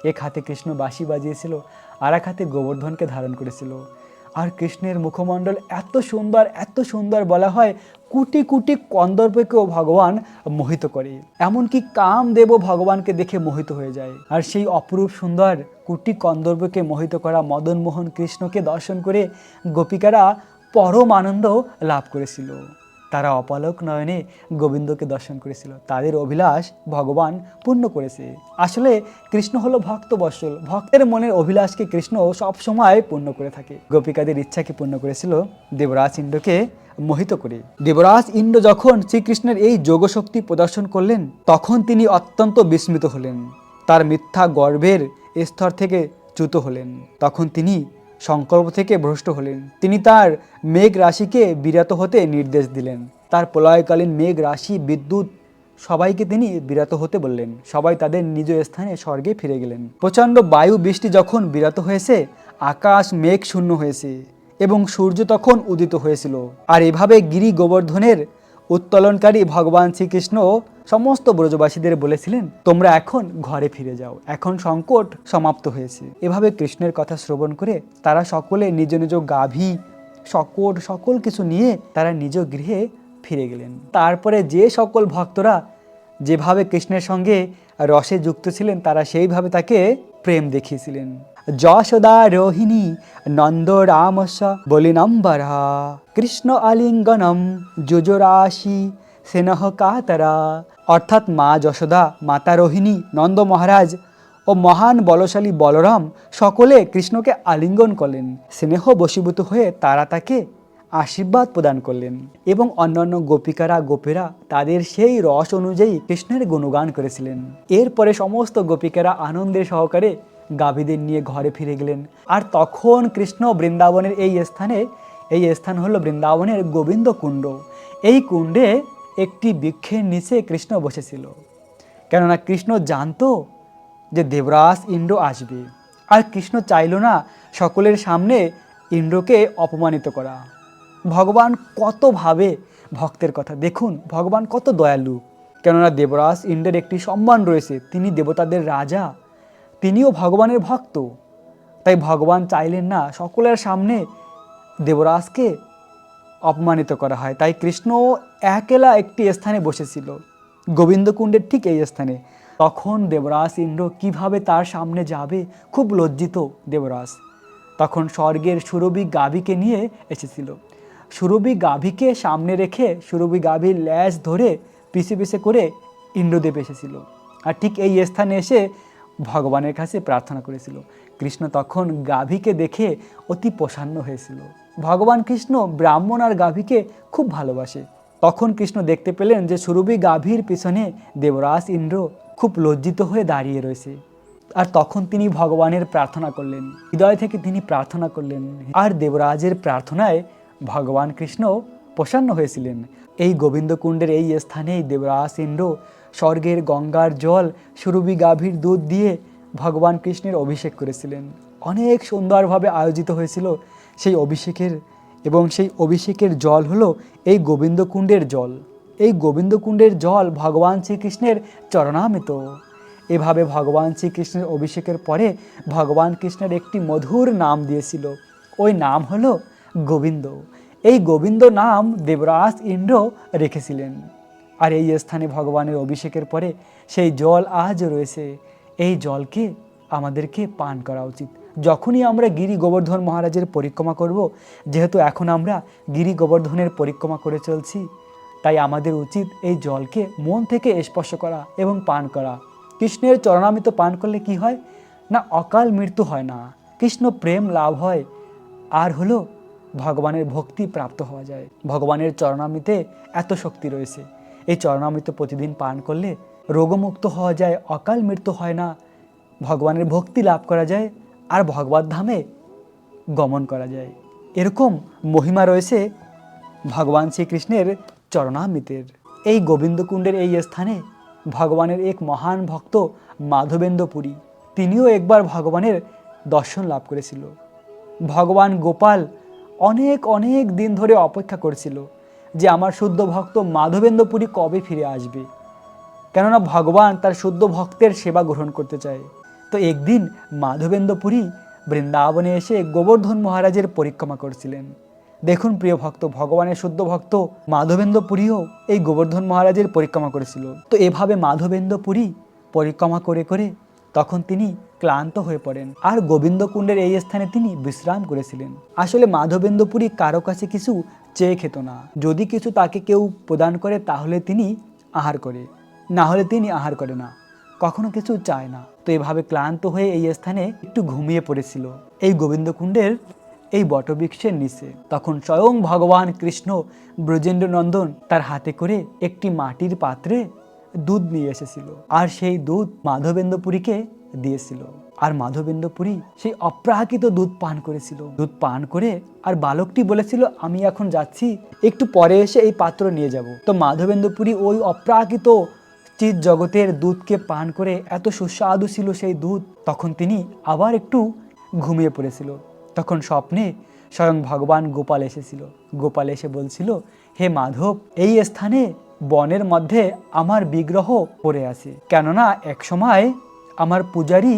এক হাতে কৃষ্ণ বাঁশি বাজিয়েছিল, আর এক হাতে গোবর্ধনকে ধারণ করেছিল। আর কৃষ্ণের মুখমণ্ডল এত সুন্দর বলা হয় কোটি কোটি কন্দর্পকেও ভগবান মোহিত করে। এমনকি কামদেবও ভগবানকে দেখে মোহিত হয়ে যায়। আর সেই অপরূপ সুন্দর কোটি কন্দর্পকে মোহিত করা মদনমোহন কৃষ্ণকে দর্শন করে গোপিকারা পরম আনন্দ লাভ করেছিল। তারা অপলক নয়নে গোবিন্দকে দর্শন করেছিল। তাদের অভিলাষ ভগবান পূর্ণ করেছে। আসলে কৃষ্ণ হলো ভক্তবৎসল। ভক্তের মনের অভিলাষকে কৃষ্ণ সবসময় পূর্ণ করে থাকে। গোপিকাদের ইচ্ছাকে পূর্ণ করেছিল দেবরাজ ইন্দ্রকে মোহিত করে। দেবরাজ ইন্দ্র যখন শ্রীকৃষ্ণের এই যোগশক্তি প্রদর্শন করলেন, তখন তিনি অত্যন্ত বিস্মিত হলেন। তার মিথ্যা গর্বের স্তর থেকে চ্যুত হলেন। তখন তিনি সংকল্প থেকে ভ্রষ্ট হলেন। তিনি তার মেঘ রাশিকে বিরত হতে নির্দেশ দিলেন। তার প্রলয়কালীন মেঘ রাশি, বিদ্যুৎ সবাইকে তিনি বিরত হতে বললেন। সবাই তাদের নিজ স্থানে স্বর্গে ফিরে গেলেন। প্রচণ্ড বায়ু বৃষ্টি যখন বিরত হয়েছে, আকাশ মেঘ শূন্য হয়েছে এবং সূর্য তখন উদিত হয়েছিল। আর এভাবে গিরি গোবর্ধনের উত্তোলনকারী ভগবান শ্রীকৃষ্ণ সমস্ত ব্রজবাসীদের বলেছিলেন, তোমরা এখন ঘরে ফিরে যাও, এখন সংকট সমাপ্ত হয়েছে। এভাবে কৃষ্ণের কথা শ্রবণ করে তারা সকলে নিজ নিজ গাভী, সকল কিছু নিয়ে তারা নিজ গৃহে ফিরে গেলেন। তারপরে যে সকল ভক্তরা যেভাবে কৃষ্ণের সঙ্গে রসে যুক্ত ছিলেন, তারা সেইভাবে তাকে প্রেম দেখিয়েছিলেন। যশোদা রোহিণী নন্দ রামস্য বলিনম্বরা কৃষ্ণ আলিঙ্গনম যুজরাশি স্নেহ কাতরা। অর্থাৎ মা যশোদা, মাতা রোহিণী, নন্দ মহারাজ ও মহান বলশালী বলরাম সকলে কৃষ্ণকে আলিঙ্গন করলেন। স্নেহ বশীভূত হয়ে তারা তাকে আশীর্বাদ প্রদান করলেন এবং অন্যান্য গোপিকারা, গোপেরা তাদের সেই রস অনুযায়ী কৃষ্ণের গুণগান করেছিলেন। এরপরে সমস্ত গোপিকারা আনন্দের সহকারে গাভীদের নিয়ে ঘরে ফিরে গেলেন। আর তখন কৃষ্ণ বৃন্দাবনের এই স্থান হলো বৃন্দাবনের গোবিন্দ কুণ্ড। এই কুণ্ডে একটি বৃক্ষের নিচে কৃষ্ণ বসেছিল, কেননা কৃষ্ণ জানতো যে দেবরাজ ইন্দ্র আসবে। আর কৃষ্ণ চাইল না সকলের সামনে ইন্দ্রকে অপমানিত করা। ভগবান কত ভাবে ভক্তের কথা, দেখুন ভগবান কত দয়ালু। কেননা দেবরাজ ইন্দ্রের একটি সম্মান রয়েছে, তিনি দেবতাদের রাজা, তিনিও ভগবানের ভক্ত। তাই ভগবান চাইলেন না সকলের সামনে দেবরাজকে অপমানিত করা হয়। তাই কৃষ্ণ একলা একটি স্থানে বসেছিল, গোবিন্দকুণ্ডের ঠিক এই স্থানে। তখন দেবরাজ ইন্দ্র কিভাবে তার সামনে যাবে, খুব লজ্জিত দেবরাজ। তখন স্বর্গের সুরভি গাভীকে নিয়ে এসেছিল। সুরভি গাভীকে সামনে রেখে সুরভি গাভীর ল্যাজ ধরে পিছে পিছে করে ইন্দ্রদেব এসেছিল, আর ঠিক এই স্থানে এসে ভগবানের কাছে প্রার্থনা করেছিল। কৃষ্ণ তখন গাভীকে দেখে অতি প্রসন্ন হয়েছিল। ভগবান কৃষ্ণ ব্রাহ্মণ আর গাভীকে খুব ভালোবাসে। তখন কৃষ্ণ দেখতে পেলেন যে সুরভি গাভীর পিছনে দেবরাজ ইন্দ্র খুব লজ্জিত হয়ে দাঁড়িয়ে রয়েছে। আর তখন তিনি ভগবানের প্রার্থনা করলেন, হৃদয় থেকে তিনি প্রার্থনা করলেন, আর দেবরাজের প্রার্থনায় ভগবান কৃষ্ণ প্রসন্ন হয়েছিলেন। এই গোবিন্দকুণ্ডের এই স্থানেই দেবরাজ ইন্দ্র স্বর্গের গঙ্গার জল সুরভি গাভীর দুধ দিয়ে ভগবান কৃষ্ণের অভিষেক করেছিলেন। অনেক সুন্দরভাবে আয়োজিত হয়েছিল সেই অভিষেকের, এবং সেই অভিষেকের জল হলো এই গোবিন্দকুণ্ডের জল। এই গোবিন্দকুণ্ডের জল ভগবান শ্রীকৃষ্ণের চরণামৃত। এভাবে ভগবান শ্রীকৃষ্ণের অভিষেকের পরে ভগবান কৃষ্ণের একটি মধুর নাম দিয়েছিল, ওই নাম হলো গোবিন্দ। এই গোবিন্দ নাম দেবরাজ ইন্দ্র রেখেছিলেন। আর এই স্থানে ভগবানের অভিষেকের পরে সেই জল আজও রয়েছে। এই জলকে আমাদেরকে পান করা উচিত। যখনই আমরা গিরি গোবর্ধন মহারাজের পরিক্রমা করব, যেহেতু এখন আমরা গিরি গোবর্ধনের পরিক্রমা করে চলছি, তাই আমাদের উচিত এই জলকে মন থেকে স্পর্শ করা এবং পান করা। কৃষ্ণের চরণামৃত পান করলে কি হয় না, অকাল মৃত্যু হয় না, কৃষ্ণ প্রেম লাভ হয়, আর হলো ভগবানের ভক্তি প্রাপ্ত হওয়া যায়। ভগবানের চরণামৃতে এত শক্তি রয়েছে। এই চরণামৃত প্রতিদিন পান করলে রোগমুক্ত হওয়া যায়, অকাল মৃত্যু হয় না, ভগবানের ভক্তি লাভ করা যায়, আর ভগবত ধামে গমন করা যায়। এরকম মহিমা রয়েছে ভগবান শ্রীকৃষ্ণের চরণামৃতের। এই গোবিন্দকুণ্ডের এই স্থানে ভগবানের এক মহান ভক্ত মাধবেন্দ্র পুরী, তিনিও একবার ভগবানের দর্শন লাভ করেছিল। ভগবান গোপাল অনেক অনেক দিন ধরে অপেক্ষা করেছিল যে আমার শুদ্ধ ভক্ত মাধবেন্দ্র পুরী কবে ফিরে আসবে, কেননা ভগবান তার শুদ্ধ ভক্তের সেবা গ্রহণ করতে চায়। তো একদিন মাধবেন্দ্র পুরী বৃন্দাবনে এসে গোবর্ধন মহারাজের পরিক্রমা করছিলেন। দেখুন প্রিয় ভক্ত, ভগবানের শুদ্ধ ভক্ত মাধবেন্দ্র পুরীও এই গোবর্ধন মহারাজের পরিক্রমা করেছিল। তো এভাবে মাধবেন্দ্র পুরী পরিক্রমা করে করে তখন তিনি ক্লান্ত হয়ে পড়েন, আর গোবিন্দকুণ্ডের এই স্থানে তিনি বিশ্রাম করেছিলেন। আসলে মাধবেন্দ্র পুরী কারো কাছে কিছু চেয়ে খেত না। যদি কিছু তাকে কেউ প্রদান করে তাহলে তিনি আহার করে, না হলে তিনি আহার করে না, কখনো কিছু চায় না। তো এভাবে ক্লান্ত হয়ে এই স্থানে একটু ঘুমিয়ে পড়েছিল এই গোবিন্দকুণ্ডের এই বটবৃক্ষের নিচে। তখন স্বয়ং ভগবান কৃষ্ণ ব্রজেন্দ্র নন্দন তার হাতে করে একটি মাটির পাত্রে দুধ নিয়ে এসেছিল, আর সেই দুধ মাধবেন্দ্র পুরীকে দিয়েছিল। আর মাধবেন্দ্র পুরী সেই অপ্রাকৃত দুধ পান করেছিল। দুধ পান করে আর বালকটি বলেছিল, আমি এখন যাচ্ছি, একটু পরে এসে এই পাত্র নিয়ে যাব। তো মাধবেন্দ্র পুরী ওই অপ্রাকৃত চিৎ জগতের দুধকে পান করে এত সুস্বাদু ছিল সেই দুধ, তখন তিনি আবার একটু ঘুমিয়ে পড়েছিল। তখন স্বপ্নে স্বয়ং ভগবান গোপাল এসেছিল। গোপাল এসে বলছিল, হে মাধব, এই স্থানে বনের মধ্যে আমার বিগ্রহ পড়ে আছে, কেননা একসময় আমার পূজারী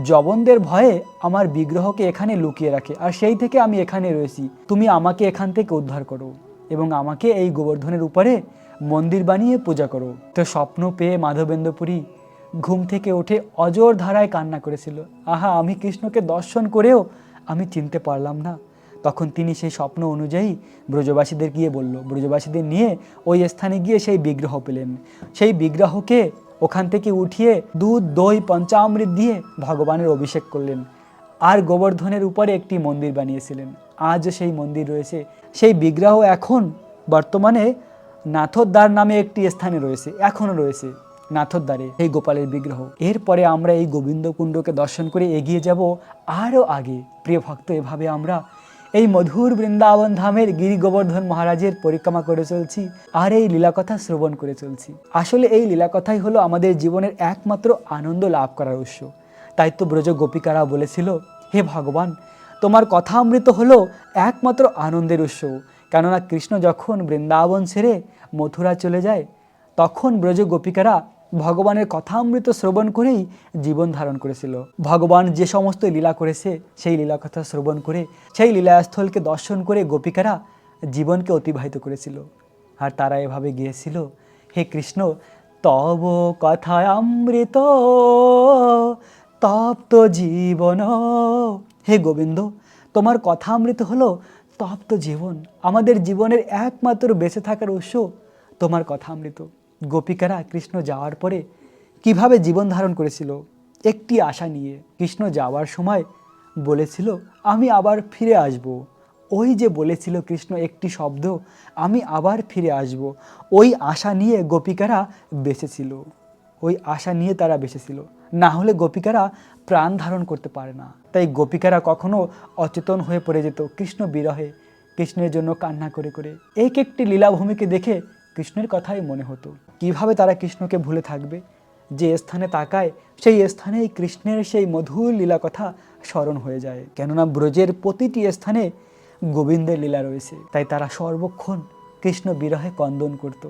জবনদের ভয়ে আমার বিগ্রহকে এখানে লুকিয়ে রাখে, আর সেই থেকে আমি এখানে রয়েছি। তুমি আমাকে এখান থেকে উদ্ধার করো এবং আমাকে এই গোবর্ধনের উপরে মন্দির বানিয়ে পূজা করো। তো স্বপ্ন পেয়ে মাধবেন্দ্র পুরী ঘুম থেকে উঠে অজর ধারায় কান্না করেছিল, আহা, আমি কৃষ্ণকে দর্শন করেও আমি চিনতে পারলাম না। তখন তিনি সেই স্বপ্ন অনুযায়ী ব্রজবাসীদের গিয়ে বলল, ব্রজবাসীদের নিয়ে ওই স্থানে গিয়ে সেই বিগ্রহ পেলেন। সেই বিগ্রহকে ওখান থেকে উঠিয়ে দুধ দই পঞ্চামৃত দিয়ে ভগবানের অভিষেক করলেন, আর গোবর্ধনের উপরে একটি মন্দির বানিয়েছিলেন। আজও সেই মন্দির রয়েছে। সেই বিগ্রহ এখন বর্তমানে নাথদ্বার নামে একটি স্থানে রয়েছে, এখনও রয়েছে নাথদ্বারে এই গোপালের বিগ্রহ। এরপরে আমরা এই গোবিন্দকুণ্ডকে দর্শন করে এগিয়ে যাব আরও আগে। প্রিয় ভক্ত, এভাবে আমরা এই মধুর বৃন্দাবন ধামের গিরি গোবর্ধন মহারাজের পরিক্রমা করে চলছি, আর এই লীলাকথা শ্রবণ করে চলছি। আসলে এই লীলাকথাই হলো আমাদের জীবনের একমাত্র আনন্দ লাভ করার উৎস। তাই তো ব্রজ গোপিকারা বলেছিল, হে ভগবান, তোমার কথামৃত হলো একমাত্র আনন্দের উৎস। কেননা কৃষ্ণ যখন বৃন্দাবন ছেড়ে মথুরা চলে যায়, তখন ব্রজ গোপিকারা ভগবানের কথামৃত শ্রবণ করেই জীবন ধারণ করেছিল। ভগবান যে সমস্ত লীলা করেছে সেই লীলা কথা শ্রবণ করে, সেই লীলাস্থলকে দর্শন করে গোপিকারা জীবনকে অতিবাহিত করেছিল। আর তারা এভাবে গিয়েছিল, হে কৃষ্ণ, তব কথায় অমৃত তপ্ত জীবন। হে গোবিন্দ, তোমার কথামৃত হলো তপ্ত জীবন। আমাদের জীবনের একমাত্র বেঁচে থাকার উৎস তোমার কথামৃত। গোপিকারা কৃষ্ণ যাওয়ার পরে কিভাবে জীবন ধারণ করেছিল, একটি আশা নিয়ে। কৃষ্ণ যাওয়ার সময় বলেছিল আমি আবার ফিরে আসব। ওই যে বলেছিল কৃষ্ণ একটি শব্দ, আমি আবার ফিরে আসব, ওই আশা নিয়ে গোপিকারা বেঁচেছিল, ওই আশা নিয়ে তারা বেঁচেছিল। না হলে গোপিকারা প্রাণ ধারণ করতে পারে না। তাই গোপিকারা কখনো অচেতন হয়ে পড়ে যেত কৃষ্ণ বিরহে, কৃষ্ণের জন্য কান্না করে করে। এক একটি লীলাভূমিকে দেখে কৃষ্ণের কথাই মনে হতো। কিভাবে তারা কৃষ্ণকে ভুলে থাকবে? যে স্থানে তাকায় সেই স্থানেই কৃষ্ণের সেই মধুর লীলা কথা স্মরণ হয়ে যায়। কেননা ব্রজের প্রতিটি স্থানে গোবিন্দের লীলা রয়েছে। তাই তারা সর্বক্ষণ কৃষ্ণ বিরহে ক্রন্দন করত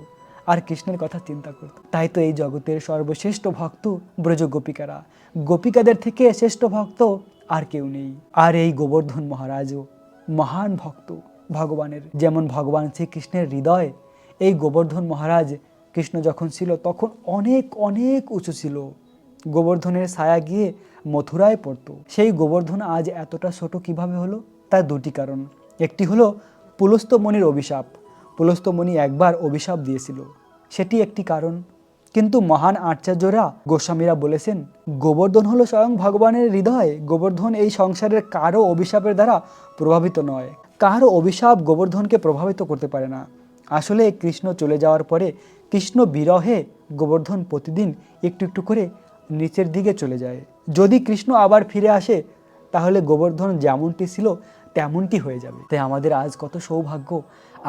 আর কৃষ্ণের কথা চিন্তা করত। তাই তো এই জগতের সর্বশ্রেষ্ঠ ভক্ত ব্রজ গোপিকারা। গোপিকাদের থেকে শ্রেষ্ঠ ভক্ত আর কেউ নেই। আর এই গোবর্ধন মহারাজও মহান ভক্ত ভগবানের। যেমন ভগবান শ্রীকৃষ্ণের হৃদয় এই গোবর্ধন মহারাজ কৃষ্ণ যখন ছিল তখন অনেক অনেক উঁচু ছিল। গোবর্ধনের ছায়া গিয়ে মথুরায় পড়ত। সেই গোবর্ধন আজ এতটা ছোট কিভাবে হলো? তার দুটি কারণ। একটি হলো পুলস্ত্য মুনির অভিশাপ। পুলস্ত্য মুনি একবার অভিশাপ দিয়েছিল, সেটি একটি কারণ। কিন্তু মহান আচার্যরা গোস্বামীরা বলেছেন গোবর্ধন হলো স্বয়ং ভগবানের হৃদয়। গোবর্ধন এই সংসারের কারো অভিশাপের দ্বারা প্রভাবিত নয়। কারো অভিশাপ গোবর্ধনকে প্রভাবিত করতে পারে না। আসলে কৃষ্ণ চলে যাওয়ার পরে কৃষ্ণ বিরহে গোবর্ধন প্রতিদিন একটু একটু করে নিচের দিকে চলে যায়। যদি কৃষ্ণ আবার ফিরে আসে তাহলে গোবর্ধন যেমনটি ছিল তেমনটি হয়ে যাবে। তাই আমাদের আজ কত সৌভাগ্য,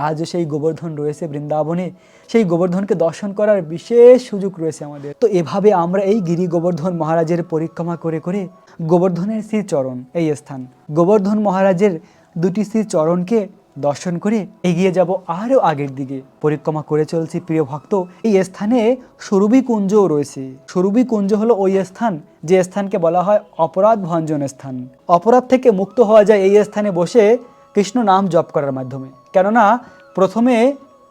আজও সেই গোবর্ধন রয়েছে বৃন্দাবনে। সেই গোবর্ধনকে দর্শন করার বিশেষ সুযোগ রয়েছে আমাদের। তো এভাবে আমরা এই গিরি গোবর্ধন মহারাজের পরিক্রমা করে করে গোবর্ধনের শ্রীচরণ, এই স্থান গোবর্ধন মহারাজের দুটি শ্রীচরণকে দর্শন করে এগিয়ে যাব আরও আগের দিকে। পরিক্রমা করে চলছি প্রিয় ভক্ত। এই স্থানে সুরভি কুঞ্জও রয়েছে। সুরভি কুঞ্জ হলো ওই স্থান যে স্থানকে বলা হয় অপরাধ ভঞ্জন স্থান। অপরাধ থেকে মুক্ত হওয়া যায় এই স্থানে বসে কৃষ্ণ নাম জপ করার মাধ্যমে। কেননা প্রথমে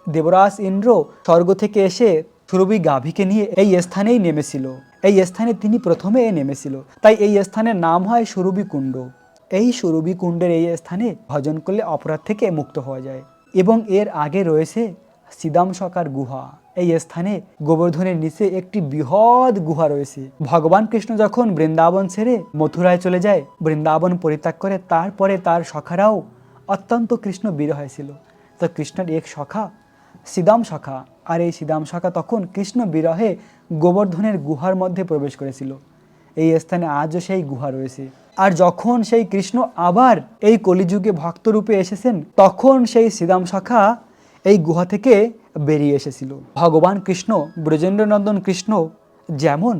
দেবরাজ ইন্দ্র স্বর্গ থেকে এসে সুরভি গাভীকে নিয়ে এই স্থানেই নেমেছিল। এই স্থানে তিনি প্রথমে নেমেছিল, তাই এই স্থানের নাম হয় সুরভি কুণ্ড। এই সুরভি কুণ্ডের এই স্থানে ভজন করলে অপরাধ থেকে মুক্ত হওয়া যায়। এবং এর আগে রয়েছে সিদামশকার গুহা। এই স্থানে গোবর্ধনের নিচে একটি বৃহৎ গুহা রয়েছে। ভগবান কৃষ্ণ যখন বৃন্দাবন ছেড়ে মথুরায় চলে যায়, বৃন্দাবন পরিত্যাগ করে, তারপরে তার সখারাও অত্যন্ত কৃষ্ণ বিরহে ছিল। তো কৃষ্ণের এক সখা সিদামশকা, আর এই সিদামশকা তখন কৃষ্ণ বিরহে গোবর্ধনের গুহার মধ্যে প্রবেশ করেছিল। এই স্থানে আজও সেই গুহা রয়েছে। আর যখন সেই কৃষ্ণ আবার এই কলিযুগে ভক্তরূপে এসেছেন তখন সেই সিদামশকা এই গুহা থেকে বেরিয়ে এসেছিল। ভগবান কৃষ্ণ ব্রজেন্দ্রনন্দন কৃষ্ণ যেমন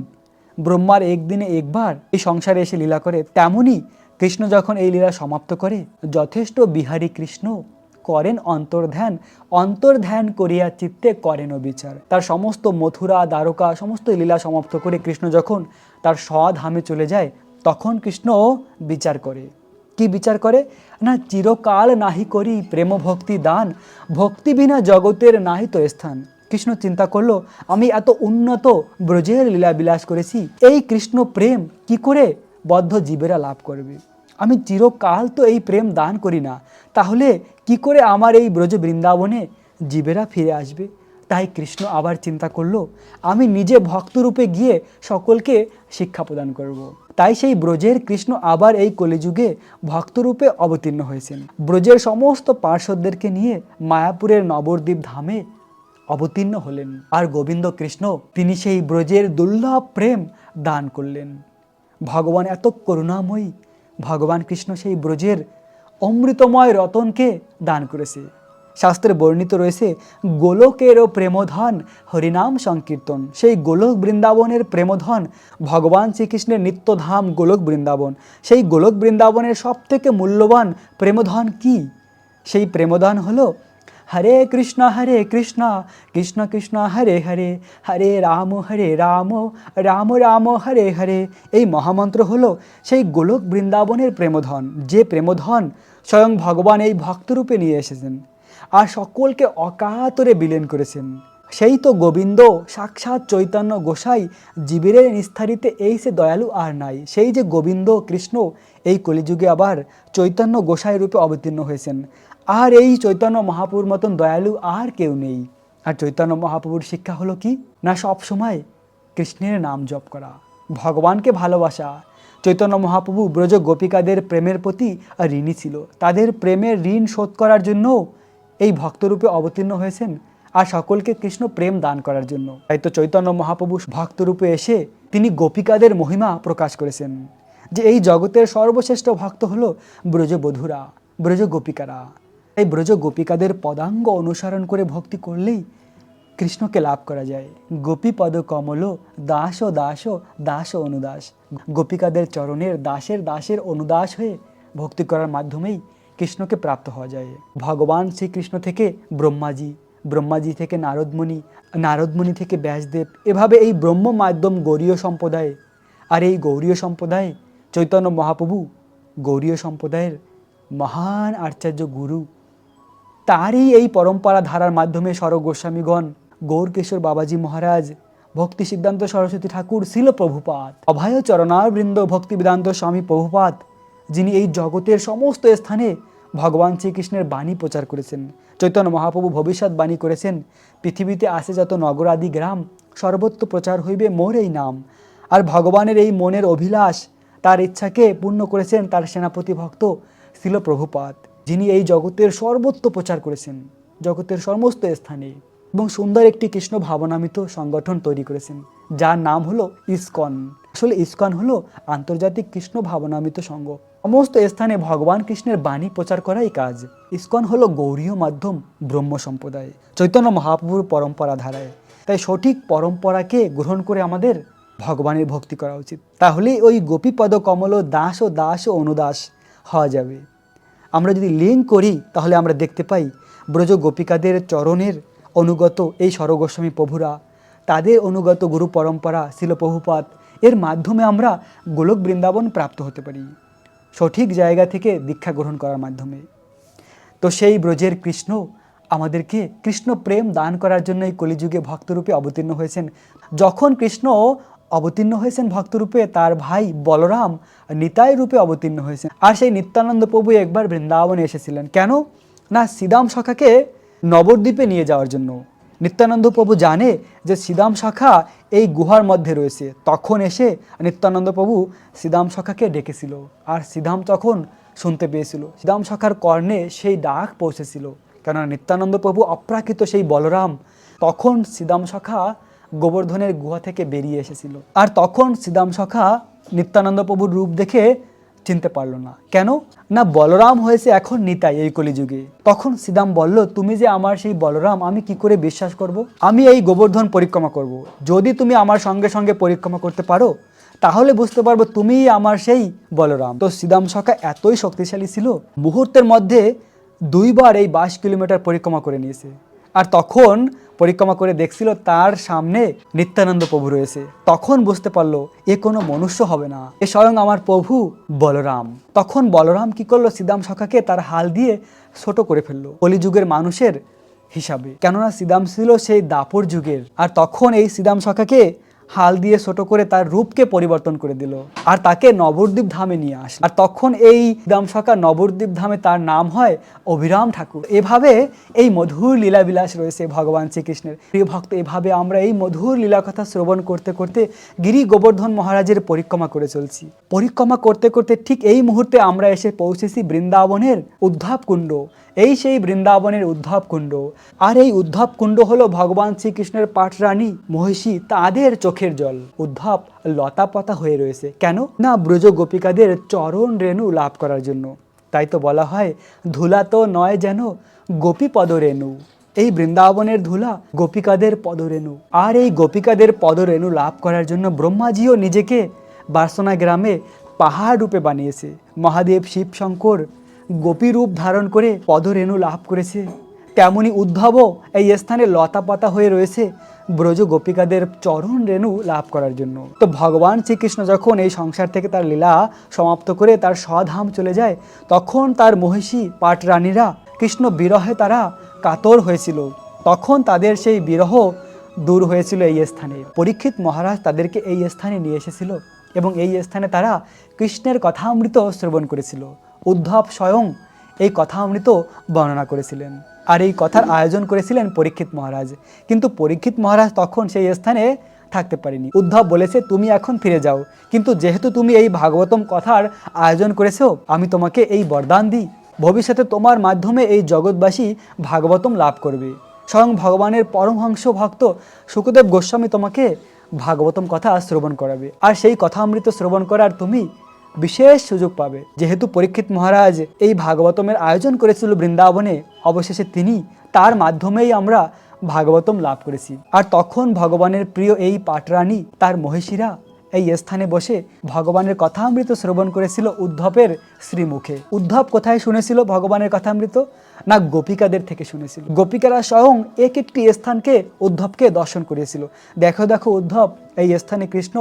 ব্রহ্মার একদিনে একবার এই সংসারে এসে লীলা করে, তেমনি কৃষ্ণ যখন এই লীলা সমাপ্ত করে যথেষ্ট বিহারী কৃষ্ণ করেন অন্তর্ধ্যান। অন্তর্ধ্যান করিয়া চিত্তে করেন বিচার। তার সমস্ত মথুরা দ্বারকা সমস্ত লীলা সমাপ্ত করে কৃষ্ণ যখন তার স্বধামে চলে যায় তখন কৃষ্ণ বিচার করে। কি বিচার করে না, চিরকাল নাহি করি প্রেম ভক্তি দান, ভক্তি বিনা জগতের নাহি তো স্থান। কৃষ্ণ চিন্তা করলো আমি এত উন্নত ব্রজের লীলা বিলাস করেছি, এই কৃষ্ণ প্রেম কি করে বদ্ধ জীবেরা লাভ করবে? আমি চিরকাল তো এই প্রেম দান করি না, তাহলে কি করে আমার এই ব্রজ বৃন্দাবনে জীবেরা ফিরে আসবে? তাই কৃষ্ণ আবার চিন্তা করলো আমি নিজে ভক্তরূপে গিয়ে সকলকে শিক্ষা প্রদান করব। তাই সেই ব্রজের কৃষ্ণ আবার এই কলিযুগে ভক্তরূপে অবতীর্ণ হয়েছেন। ব্রজের সমস্ত পার্শ্বদেরকে নিয়ে মায়াপুরের নবদ্বীপ ধামে অবতীর্ণ হলেন। আর গোবিন্দ কৃষ্ণ তিনি সেই ব্রজের দুর্লভ প্রেম দান করলেন। ভগবান এত করুণাময়ী, ভগবান কৃষ্ণ সেই ব্রজের অমৃতময় রতনকে দান করেছে। শাস্ত্রে বর্ণিত রয়েছে গোলকেরও প্রেমধন হরিনাম সংকীর্তন। সেই গোলক বৃন্দাবনের প্রেমধন ভগবান শ্রীকৃষ্ণের নিত্যধাম গোলক বৃন্দাবন। সেই গোলক বৃন্দাবনের সব থেকে মূল্যবান প্রেমধন কি? সেই প্রেমধন হলো হরে কৃষ্ণ কৃষ্ণ কৃষ্ণ হরে হরে, হরে রাম রাম রাম হরে হরে। এই মহামন্ত্র হলো সেই গোলক বৃন্দাবনের প্রেমধন, যে প্রেমধন স্বয়ং ভগবান এই ভক্তরূপে নিয়ে এসেছেন আর সকলকে অকাতরে বিলীন করেছেন। সেই তো গোবিন্দ সাক্ষাৎ চৈতন্য গোসাই, জীবের নিস্তারিতে এই সে দয়ালু আর নাই। সেই যে গোবিন্দ কৃষ্ণ এই কলিযুগে আবার চৈতন্য গোসাই রূপে অবতীর্ণ হয়েছেন। আর এই চৈতন্য মহাপুর মতন দয়ালু আর কেউ নেই। আর চৈতন্য মহাপ্রভুর শিক্ষা হলো কি না, সব সময় কৃষ্ণের নাম জপ করা, ভগবানকে ভালোবাসা। চৈতন্য মহাপ্রভু ব্রজ গোপিকাদের প্রেমের প্রতি ঋণী ছিল, তাদের প্রেমের ঋণ শোধ করার জন্য এই ভক্তরূপে অবতীর্ণ হয়েছেন আর সকলকে কৃষ্ণ প্রেম দান করার জন্য। তাই তো চৈতন্য মহাপ্রভু ভক্তরূপে এসে তিনি গোপিকাদের মহিমা প্রকাশ করেছেন যে এই জগতের সর্বশ্রেষ্ঠ ভক্ত হলো ব্রজবধূরা, ব্রজ গোপিকারা। এই ব্রজ গোপিকাদের পদাঙ্গ অনুসরণ করে ভক্তি করলেই কৃষ্ণকে লাভ করা যায়। গোপী পদ কমল দাস ও দাস ও দাস ও অনুদাস, গোপিকাদের চরণের দাসের দাসের অনুদাস হয়ে ভক্তি করার মাধ্যমেই কৃষ্ণকে প্রাপ্ত হওয়া যায়। ভগবান শ্রীকৃষ্ণ থেকে ব্রহ্মাজি, ব্রহ্মাজি থেকে নারদমুনি, নারদমুনি থেকে ব্যাসদেব, এভাবে এই ব্রহ্ম মাধ্যম গৌড়ীয় সম্প্রদায়। আর এই গৌড়ীয় সম্প্রদায় চৈতন্য মহাপ্রভু গৌড়ীয় সম্প্রদায়ের মহান আচার্য গুরু। তারই এই পরম্পরা ধারার মাধ্যমে স্বরূপ গোস্বামীগণ, গৌরকিশোর বাবাজি মহারাজ, ভক্তি সিদ্ধান্ত সরস্বতী ঠাকুর, শিল প্রভুপাদ, অভয় চরণারবৃন্দ ভক্তি বেদান্ত স্বামী প্রভুপাদ, যিনি এই জগতের সমস্ত স্থানে ভগবান শ্রীকৃষ্ণের বাণী প্রচার করেছেন। চৈতন্য মহাপ্রভু ভবিষ্যৎবাণী করেছেন, পৃথিবীতে আসে যত নগর আদি গ্রাম, সর্বত্র প্রচার হইবে মোর এই নাম। আর ভগবানের এই মনের অভিলাষ, তার ইচ্ছাকে পূর্ণ করেছেন তার সেনাপতি ভক্ত শিল প্রভুপাদ, যিনি এই জগতের সর্বত্র প্রচার করেছেন, জগতের সমস্ত স্থানে, এবং সুন্দর একটি কৃষ্ণ ভাবনামিত সংগঠন তৈরি করেছেন যার নাম হলো ইসকন। আসলে ইসকন হলো আন্তর্জাতিক কৃষ্ণ ভাবনামিত সংঘ, সমস্ত স্থানে ভগবান কৃষ্ণের বাণী প্রচার করাই কাজ। ইসকন হলো গৌড়ীয় মাধ্যম ব্রহ্ম সম্প্রদায়, চৈতন্য মহাপ্রভুর পরম্পরা ধারায়। তাই সঠিক পরম্পরাকে গ্রহণ করে আমাদের ভগবানের ভক্তি করা উচিত, তাহলে ওই গোপীপদ কমল দাস ও দাস ও অনুদাস হওয়া যাবে। আমরা যদি লিঙ্ক করি তাহলে আমরা দেখতে পাই ব্রজ গোপিকাদের চরণের অনুগত এই স্বরূপ গোস্বামী প্রভুরা, তাদের অনুগত গুরু পরম্পরা শিল প্রভুপাদ, এর মাধ্যমে আমরা গোলক বৃন্দাবন প্রাপ্ত হতে পারি সঠিক জায়গা থেকে দীক্ষা গ্রহণ করার মাধ্যমে। তো সেই ব্রজের কৃষ্ণ আমাদেরকে কৃষ্ণ প্রেম দান করার জন্য এই কলিযুগে ভক্তরূপে অবতীর্ণ হয়েছেন। যখন কৃষ্ণ অবতীর্ণ হয়েছেন ভক্তরূপে, তার ভাই বলরাম নিতাই রূপে অবতীর্ণ হয়েছেন। আর সেই নিত্যানন্দ প্রভু একবার বৃন্দাবনে এসেছিলেন, কেন না সিদাম সখাকে নবদ্বীপে নিয়ে যাওয়ার জন্য। নিত্যানন্দ প্রভু জানে যে সিদাম সখা এই গুহার মধ্যে রয়েছে, তখন এসে নিত্যানন্দ প্রভু সিদাম সখাকে ডেকেছিল। আর সিদাম তখন শুনতে পেয়েছিল, সিদাম সখার কর্ণে সেই ডাক পৌঁছেছিল, কেননা নিত্যানন্দ প্রভু অপ্রাকৃত সেই বলরাম তখন সিদাম সখা গোবর্ধনের গুহা থেকে বেরিয়ে এসেছিল। আর তখন সিদাম সখা নিত্যানন্দ প্রভুর রূপ দেখে চিনতে পারলো না, কেন না বলরাম হয়েছে এখন নিতাই এই কলিযুগে। তখন সিদাম বলল, তুমি যে আমার সেই বলরাম, আমি কি করে বিশ্বাস করব? আমি এই গোবর্ধন পরিক্রমা করব, যদি তুমি আমার সঙ্গে সঙ্গে পরিক্রমা করতে পারো তাহলে বুঝতে পারবো তুমিই আমার সেই বলরাম। তো সিদাম সখা এতই শক্তিশালী ছিল, মুহূর্তের মধ্যে 2 বার এই 22 কিলোমিটার পরিক্রমা করে নিয়েছে। আর তখন পরিক্রমা করে দেখছিল তার সামনে নিত্যানন্দ প্রভু রয়েছে, তখন বুঝতে পারলো এ কোনো মনুষ্য হবে না, এ স্বয়ং আমার প্রভু বলরাম। তখন বলরাম কি করলো, সিদাম সখাকে তার হাল দিয়ে ছোট করে ফেললো কলিযুগের মানুষের হিসাবে, কেননা সিদাম ছিল সেই দাপর যুগের। আর তখন এই সিদাম সখাকে হাল দিয়ে ছোট করে তার রূপকে পরিবর্তন করে দিল আর তাকে নবদ্বীপ ধামে নিয়ে আসলো। আর তখন এই সিদাম সখা নবদ্বীপ ধামে তার নাম হয় অভিরাম ঠাকুর। এভাবে এই মধুর লীলাবিলাস রয়েছে ভগবান শ্রীকৃষ্ণের। প্রিয় ভক্ত, এভাবে আমরা এই মধুর লীলা কথা শ্রবণ করতে করতে গিরি গোবর্ধন মহারাজের পরিক্রমা করে চলছি। পরিক্রমা করতে করতে ঠিক এই মুহূর্তে আমরা এসে পৌঁছেছি বৃন্দাবনের উদ্ধব কুণ্ড। এই সেই বৃন্দাবনের উদ্ধব কুণ্ড। আর এই উদ্ধব কুণ্ড হলো ভগবান শ্রীকৃষ্ণের পাটরানী মহিষী তাদের চোখের জল। উদ্ধব লতা পাতা হয়ে রয়েছে, কেন না ব্রজ গোপিকাদের চরণ রেণু লাভ করার জন্য। তাই তো বলা হয় ধুলা তো নয় যেন গোপী পদরেণু। এই বৃন্দাবনের ধুলা গোপিকাদের পদরেণু। আর এই গোপিকাদের পদরেণু লাভ করার জন্য ব্রহ্মাজিও নিজেকে বার্সনা গ্রামে পাহাড় রূপে বানিয়েছে। মহাদেব শিব শঙ্কর গোপী রূপ ধারণ করে পদরেণু লাভ করেছে, তেমনি উদ্ধবও এই স্থানে লতা পাতা হয়ে রয়েছে ব্রজ গোপিকাদের চরণ রেণু লাভ করার জন্য। তো ভগবান শ্রীকৃষ্ণ যখন এই সংসার থেকে তার লীলা সমাপ্ত করে তার স্বধাম চলে যায়, তখন তার মহিষী পাটরানীরা কৃষ্ণ বিরহে তারা কাতর হয়েছিল। তখন তাদের সেই বিরহ দূর হয়েছিল এই স্থানে। পরীক্ষিত মহারাজ তাদেরকে এই স্থানে নিয়ে এসেছিল এবং এই স্থানে তারা কৃষ্ণের কথামৃত শ্রবণ করেছিল। উদ্ধব স্বয়ং এই কথামৃত বর্ণনা করেছিলেন। আর এই কথার আয়োজন করেছিলেন পরীক্ষিত মহারাজ। কিন্তু পরীক্ষিত মহারাজ তখন সেই স্থানে থাকতে পারেনি। উদ্ধব বলেছে, তুমি এখন ফিরে যাও, কিন্তু যেহেতু তুমি এই ভাগবতম কথার আয়োজন করেছো, আমি তোমাকে এই বরদান দিই, ভবিষ্যতে তোমার মাধ্যমে এই জগৎবাসী ভাগবতম লাভ করবে। স্বয়ং ভগবানের পরমহংস ভক্ত শুকদেব গোস্বামী তোমাকে ভাগবতম কথা শ্রবণ করাবে, আর সেই কথামৃত শ্রবণ করার তুমি বিশেষ সুযোগ পাবে। যেহেতু পরীক্ষিত মহারাজ এই ভাগবতমের আয়োজন করেছিল বৃন্দাবনে, অবশেষে তিনি তার মাধ্যমেই আমরা ভাগবতম লাভ করেছি। আর তখন ভগবানের প্রিয় এই পাটরানী তার মহিষীরা এই স্থানে বসে ভগবানের কথামৃত শ্রবণ করেছিল উদ্ধবের শ্রীমুখে। উদ্ধব কোথায় শুনেছিল ভগবানের কথামৃত? না, গোপিকাদের থেকে শুনেছিল। গোপিকারা স্বয়ং এক একটি স্থানকে উদ্ধবকে দর্শন করেছিল। দেখো দেখো উদ্ধব, এই স্থানে কৃষ্ণ